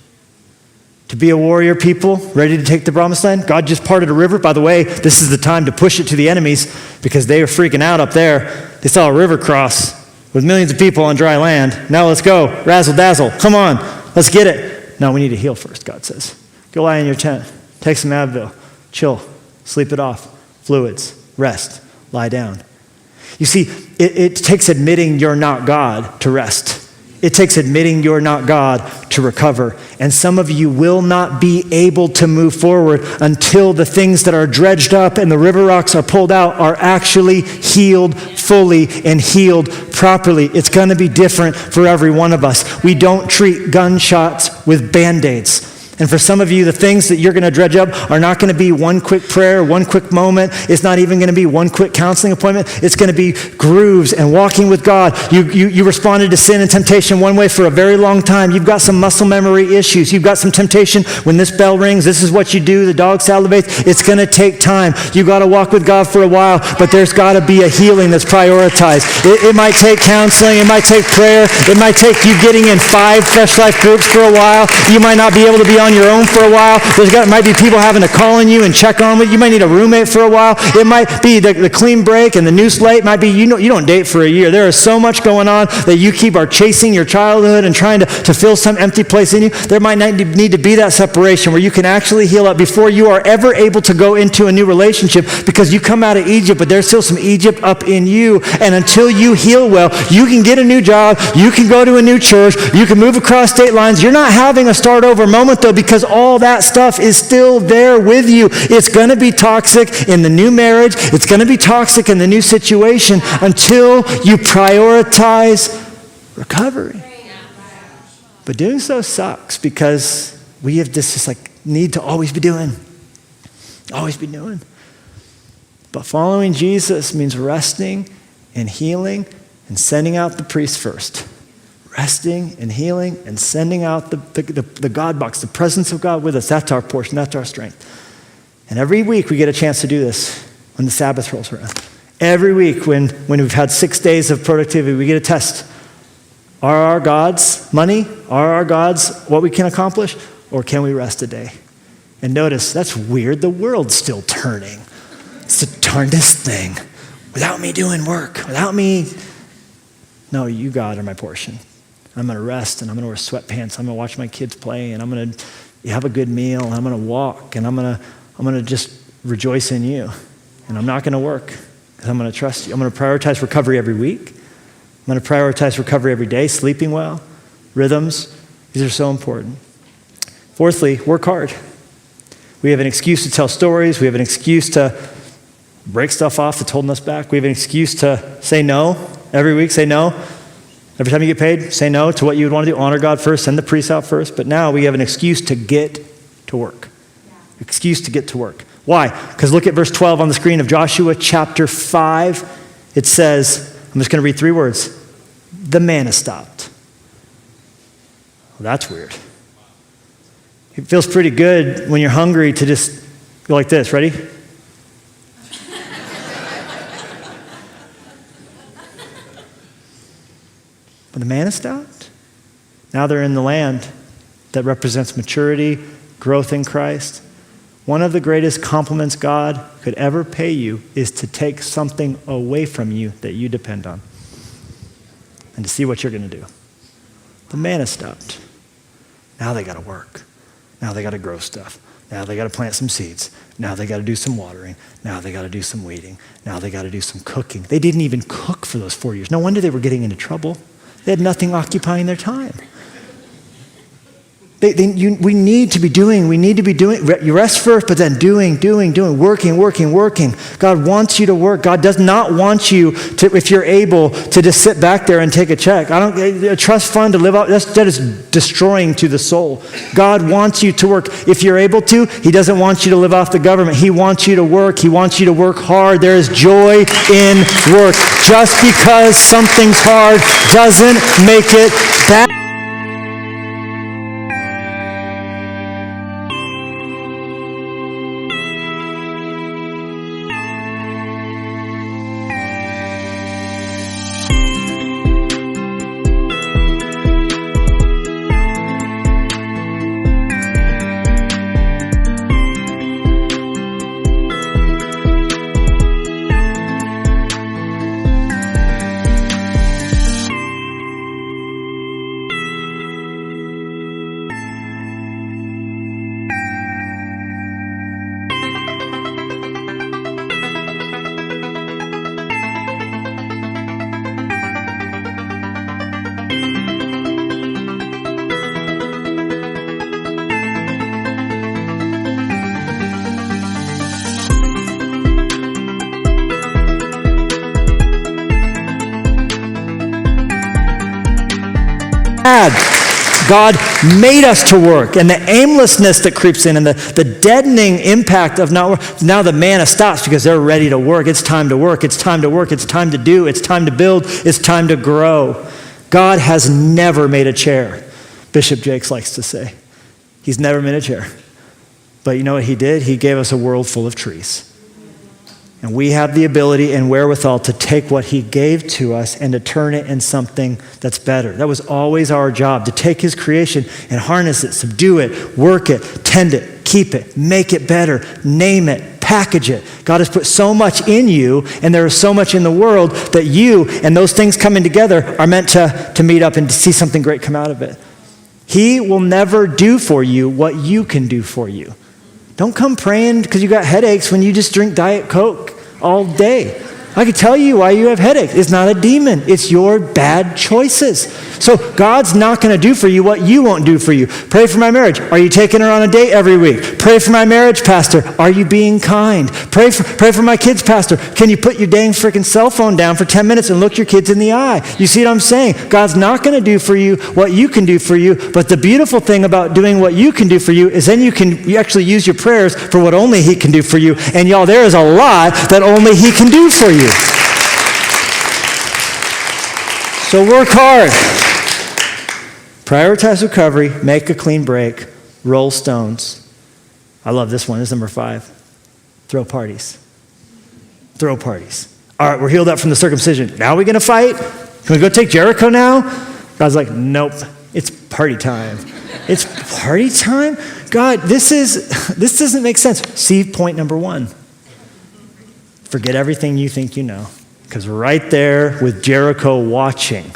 To be a warrior people, ready to take the promised land, God just parted a river. By the way, this is the time to push it to the enemies because they were freaking out up there. They saw a river cross with millions of people on dry land. Now let's go. Razzle dazzle. Come on. Let's get it. No, we need to heal first, God says. Go lie in your tent. Take some Advil. Chill. Sleep it off. Fluids. Rest. Lie down. You see, it takes admitting you're not God to rest. It takes admitting you're not God to recover. And some of you will not be able to move forward until the things that are dredged up and the river rocks are pulled out are actually healed fully and healed properly. It's going to be different for every one of us. We don't treat gunshots with Band-Aids. And for some of you, the things that you're going to dredge up are not going to be one quick prayer, one quick moment. It's not even going to be one quick counseling appointment. It's going to be grooves and walking with God. You responded to sin and temptation one way for a very long time. You've got some muscle memory issues. You've got some temptation. When this bell rings, this is what you do. The dog salivates. It's going to take time. You got to walk with God for a while, but there's got to be a healing that's prioritized. It might take counseling. It might take prayer. It might take you getting in 5 Fresh Life groups for a while. You might not be able to be on your own for a while. Might be people having to call on you and check on you. You might need a roommate for a while. It might be the clean break and the new slate. Might be you don't date for a year. There is so much going on that you keep are chasing your childhood and trying to fill some empty place in you. There might need to be that separation where you can actually heal up before you are ever able to go into a new relationship, because you come out of Egypt, but there's still some Egypt up in you. And until you heal well, you can get a new job. You can go to a new church. You can move across state lines. You're not having a start over moment though, because all that stuff is still there with you. It's going to be toxic in the new marriage. It's going to be toxic in the new situation until you prioritize recovery. But doing so sucks because we have this just need to always be doing. Always be doing. But following Jesus means resting and healing and sending out the priest first. Resting and healing and sending out the God box, the presence of God with us. That's our portion. That's our strength. And every week we get a chance to do this when the Sabbath rolls around. Every week when we've had 6 days of productivity, we get a test. Are our gods money? Are our gods what we can accomplish? Or can we rest a day? And notice, that's weird. The world's still turning. It's the darndest thing. Without me doing work, without me. No, you, God, are my portion. I'm going to rest, and I'm going to wear sweatpants. I'm going to watch my kids play, and I'm going to have a good meal, and I'm going to walk, and I'm going to just rejoice in you. And I'm not going to work because I'm going to trust you. I'm going to prioritize recovery every week. I'm going to prioritize recovery every day, sleeping well, rhythms. These are so important. Fourthly, work hard. We have an excuse to tell stories. We have an excuse to break stuff off that's holding us back. We have an excuse to say no every week, say no. Every time you get paid, say no to what you would want to do. Honor God first, send the priests out first. But now we have an excuse to get to work. Excuse to get to work. Why? Because look at verse 12 on the screen of Joshua chapter 5. It says, I'm just going to read 3 words. The manna stopped. Well, that's weird. It feels pretty good when you're hungry to just go like this. Ready? But the manna stopped. Now they're in the land that represents maturity, growth in Christ. One of the greatest compliments God could ever pay you is to take something away from you that you depend on and to see what you're going to do. The manna stopped. Now they got to work. Now they got to grow stuff. Now they got to plant some seeds. Now they got to do some watering. Now they got to do some weeding. Now they got to do some cooking. They didn't even cook for those 4 years. No wonder they were getting into trouble. They had nothing occupying their time. We need to be doing. You rest first, but then doing, working. God wants you to work. God does not want you to, if you're able, to just sit back there and take a check. A trust fund to live out, that is destroying to the soul. God wants you to work. If you're able to, he doesn't want you to live off the government. He wants you to work. He wants you to work hard. There is joy in work. Just because something's hard doesn't make it bad. God made us to work, and the aimlessness that creeps in and the deadening impact of not work. Now the manna stops because they're ready to work. It's time to work. It's time to work. It's time to do. It's time to build. It's time to grow. God has never made a chair, Bishop Jakes likes to say. He's never made a chair. But you know what he did? He gave us a world full of trees. And we have the ability and wherewithal to take what he gave to us and to turn it in something that's better. That was always our job, to take his creation and harness it, subdue it, work it, tend it, keep it, make it better, name it, package it. God has put so much in you, and there is so much in the world that you and those things coming together are meant to meet up and to see something great come out of it. He will never do for you what you can do for you. Don't come praying because you got headaches when you just drink Diet Coke all day. I can tell you why you have headaches. It's not a demon. It's your bad choices. So God's not going to do for you what you won't do for you. Pray for my marriage. Are you taking her on a date every week? Pray for my marriage, pastor. Are you being kind? Pray for my kids, pastor. Can you put your dang freaking cell phone down for 10 minutes and look your kids in the eye? You see what I'm saying? God's not going to do for you what you can do for you. But the beautiful thing about doing what you can do for you is then you actually use your prayers for what only he can do for you. And y'all, there is a lot that only he can do for you. So work hard. Prioritize recovery, make a clean break, roll stones. I love this one. This is number 5. Throw parties. Throw parties. All right, we're healed up from the circumcision. Now we're going to fight? Can we go take Jericho now? God's like, nope, it's party time. It's party time? God, this doesn't make sense. See point number 1. Forget everything you think you know. Because right there with Jericho watching,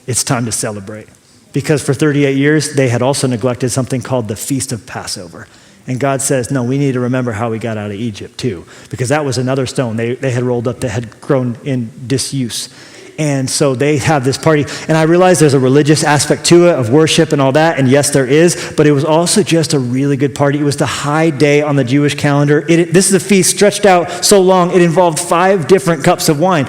it's time to celebrate. Because for 38 years, they had also neglected something called the Feast of Passover. And God says, no, we need to remember how we got out of Egypt too. Because that was another stone they had rolled up that had grown in disuse. And so they have this party. And I realize there's a religious aspect to it of worship and all that. And yes, there is. But it was also just a really good party. It was the high day on the Jewish calendar. This is a feast stretched out so long, it involved 5 different cups of wine.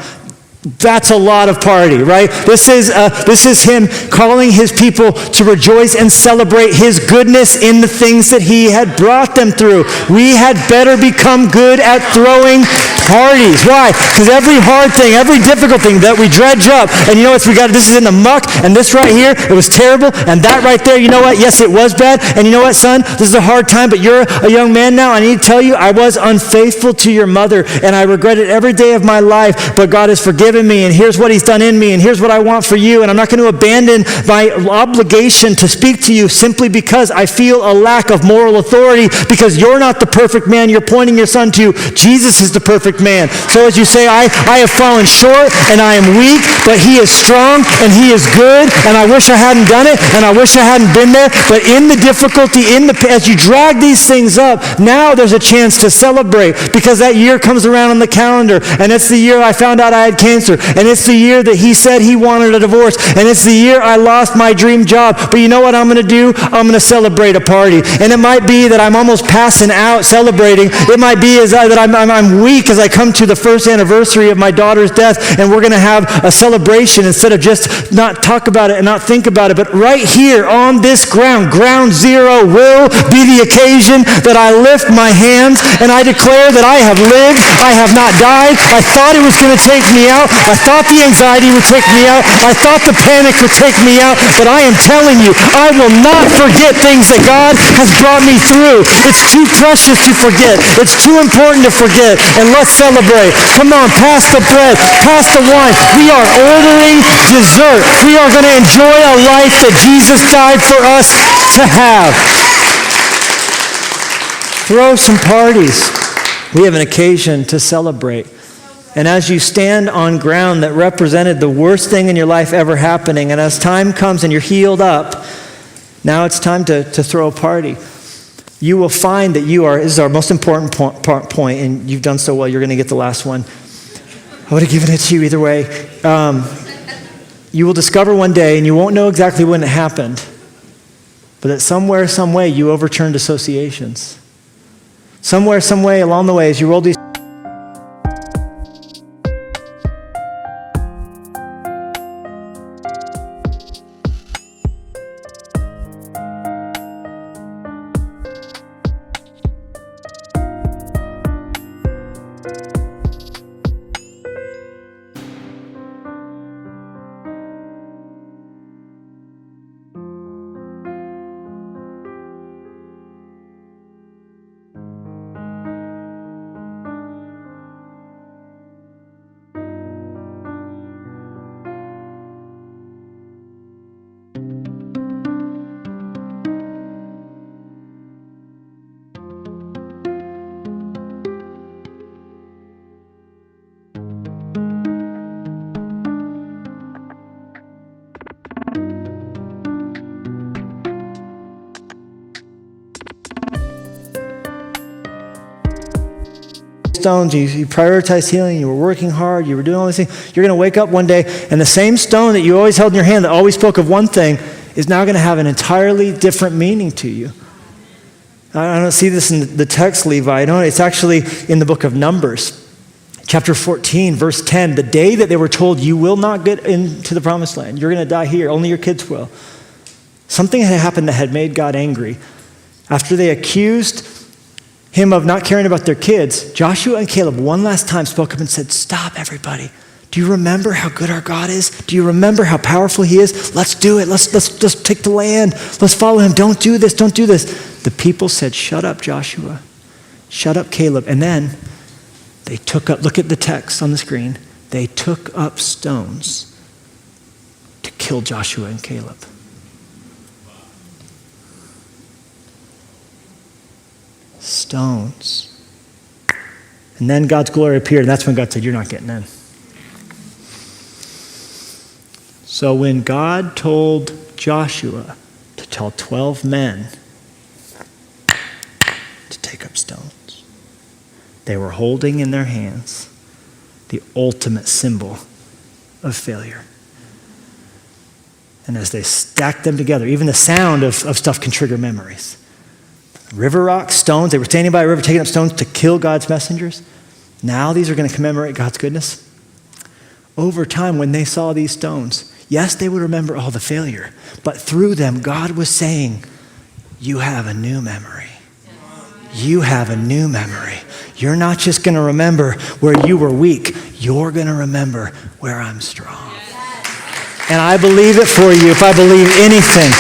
That's a lot of party, right? This is him calling his people to rejoice and celebrate his goodness in the things that he had brought them through. We had better become good at throwing parties. Why? Because every hard thing, every difficult thing that we dredge up, and you know what, this is in the muck, and this right here, it was terrible, and that right there, you know what, yes, it was bad, and you know what, son, this is a hard time, but you're a young man now. I need to tell you, I was unfaithful to your mother, and I regret it every day of my life, but God has forgiven me, and here's what he's done in me, and here's what I want for you, and I'm not going to abandon my obligation to speak to you simply because I feel a lack of moral authority, because you're not the perfect man you're pointing your son to. Jesus is the perfect perfect man. So as you say, I have fallen short and I am weak, but he is strong and he is good, and I wish I hadn't done it, and I wish I hadn't been there. But in the difficulty, as you drag these things up, now there's a chance to celebrate, because that year comes around on the calendar, and it's the year I found out I had cancer, and it's the year that he said he wanted a divorce, and it's the year I lost my dream job. But you know what I'm going to do? I'm going to celebrate a party. And it might be that I'm almost passing out celebrating. It might be that I'm weak as I come to the first anniversary of my daughter's death, and we're going to have a celebration instead of just not talk about it and not think about it. But right here on this ground zero will be the occasion that I lift my hands and I declare that I have lived, I have not died. I thought it was going to take me out. I thought the anxiety would take me out. I thought the panic would take me out. But I am telling you, I will not forget things that God has brought me through. It's too precious to forget. It's too important to forget. And let's celebrate. Come on, pass the bread, pass the wine. We are ordering dessert. We are going to enjoy a life that Jesus died for us to have. Throw some parties. We have an occasion to celebrate. And as you stand on ground that represented the worst thing in your life ever happening, and as time comes and you're healed up, now it's time to throw a party. You will find that this is our most important point, and you've done so well, you're going to get the last one. I would have given it to you either way. You will discover one day, and you won't know exactly when it happened, but that somewhere, some way, you overturned associations. Somewhere, some way along the way, as you rolled these stones, you prioritized healing, you were working hard, you were doing all these things. You're going to wake up one day, and the same stone that you always held in your hand that always spoke of one thing is now going to have an entirely different meaning to you. I don't see this in the text, Levi. It's actually in the book of Numbers. Chapter 14, verse 10, the day that they were told, you will not get into the promised land. You're going to die here. Only your kids will. Something had happened that had made God angry. After they accused him of not caring about their kids, Joshua and Caleb one last time spoke up and said, stop, everybody. Do you remember how good our God is? Do you remember how powerful he is? Let's do it. Let's take the land. Let's follow him. Don't do this. Don't do this. The people said, shut up, Joshua. Shut up, Caleb. And then they took up, look at the text on the screen. They took up stones to kill Joshua and Caleb. Stones. And then God's glory appeared, and that's when God said, you're not getting in. So when God told Joshua to tell 12 men to take up stones, they were holding in their hands the ultimate symbol of failure. And as they stacked them together, even the sound of stuff can trigger memories. River rocks, stones, they were standing by a river taking up stones to kill God's messengers. Now these are going to commemorate God's goodness. Over time, when they saw these stones, yes, they would remember all the failure, but through them, God was saying, you have a new memory. You have a new memory. You're not just going to remember where you were weak. You're going to remember where I'm strong. And I believe it for you if I believe anything.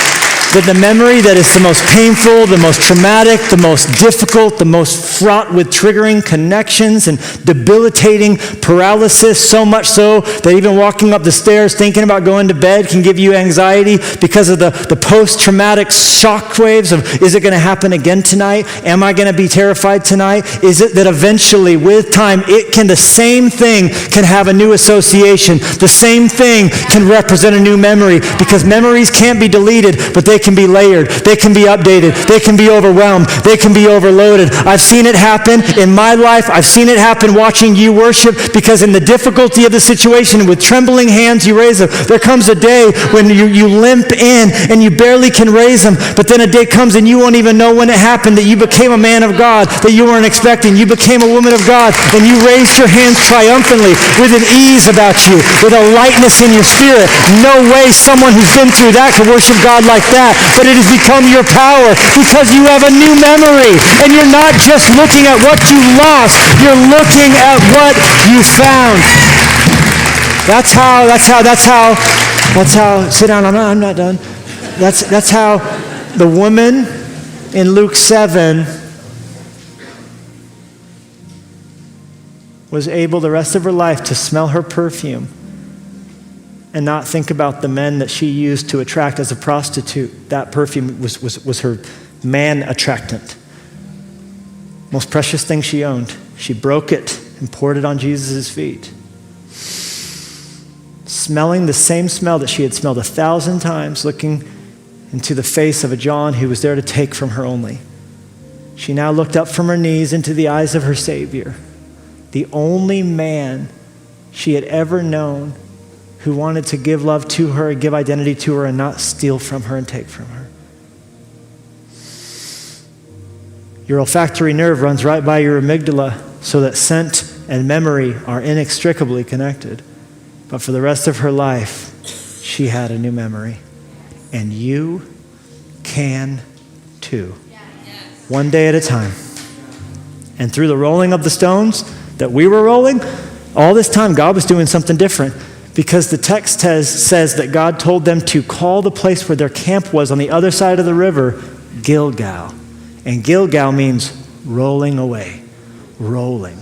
that the memory that is the most painful, the most traumatic, the most difficult, the most fraught with triggering connections and debilitating paralysis, so much so that even walking up the stairs thinking about going to bed can give you anxiety because of the post-traumatic shock waves of, is it going to happen again tonight? Am I going to be terrified tonight? Is it that eventually with time the same thing can have a new association. The same thing can represent a new memory, because memories can't be deleted, but they can be layered. They can be updated. They can be overwhelmed. They can be overloaded. I've seen it happen in my life. I've seen it happen watching you worship, because in the difficulty of the situation, with trembling hands you raise them. There comes a day when you limp in and you barely can raise them, but then a day comes and you won't even know when it happened that you became a man of God that you weren't expecting. You became a woman of God, and you raised your hands triumphantly with an ease about you, with a lightness in your spirit. No way someone who's been through that could worship God like that, but it has become your power because you have a new memory, and you're not just looking at what you lost, you're looking at what you found. That's how, sit down, I'm not done. That's how the woman in Luke 7 was able the rest of her life to smell her perfume and not think about the men that she used to attract as a prostitute. That perfume was her man attractant. Most precious thing she owned. She broke it and poured it on Jesus' feet. Smelling the same smell that she had smelled 1,000 times, looking into the face of a John who was there to take from her only. She now looked up from her knees into the eyes of her Savior, the only man she had ever known who wanted to give love to her and give identity to her and not steal from her and take from her. Your olfactory nerve runs right by your amygdala, so that scent and memory are inextricably connected. But for the rest of her life, she had a new memory. And you can too. One day at a time. And through the rolling of the stones that we were rolling, all this time God was doing something different, because the text says that God told them to call the place where their camp was on the other side of the river Gilgal. And Gilgal means rolling away. Rolling.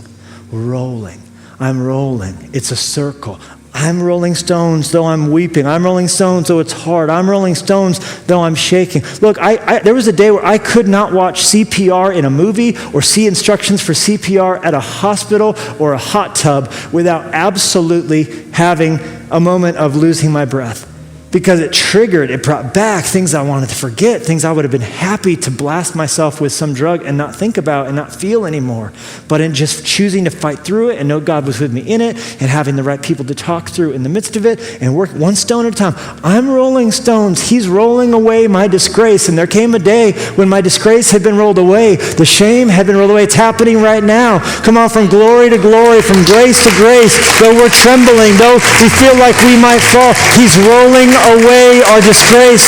I'm rolling. It's a circle. I'm rolling stones, though I'm weeping. I'm rolling stones, though it's hard. I'm rolling stones, though I'm shaking. Look, there was a day where I could not watch CPR in a movie or see instructions for CPR at a hospital or a hot tub without absolutely having a moment of losing my breath. Because it brought back things I wanted to forget, things I would have been happy to blast myself with some drug and not think about and not feel anymore. But in just choosing to fight through it and know God was with me in it and having the right people to talk through in the midst of it and work one stone at a time. I'm rolling stones. He's rolling away my disgrace. And there came a day when my disgrace had been rolled away. The shame had been rolled away. It's happening right now. Come on, from glory to glory, from grace to grace. Though we're trembling, though we feel like we might fall, He's rolling away our disgrace.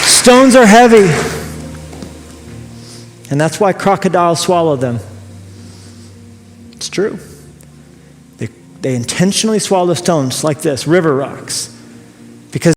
Stones are heavy. And that's why crocodiles swallow them. It's true. They intentionally swallow stones like this, river rocks.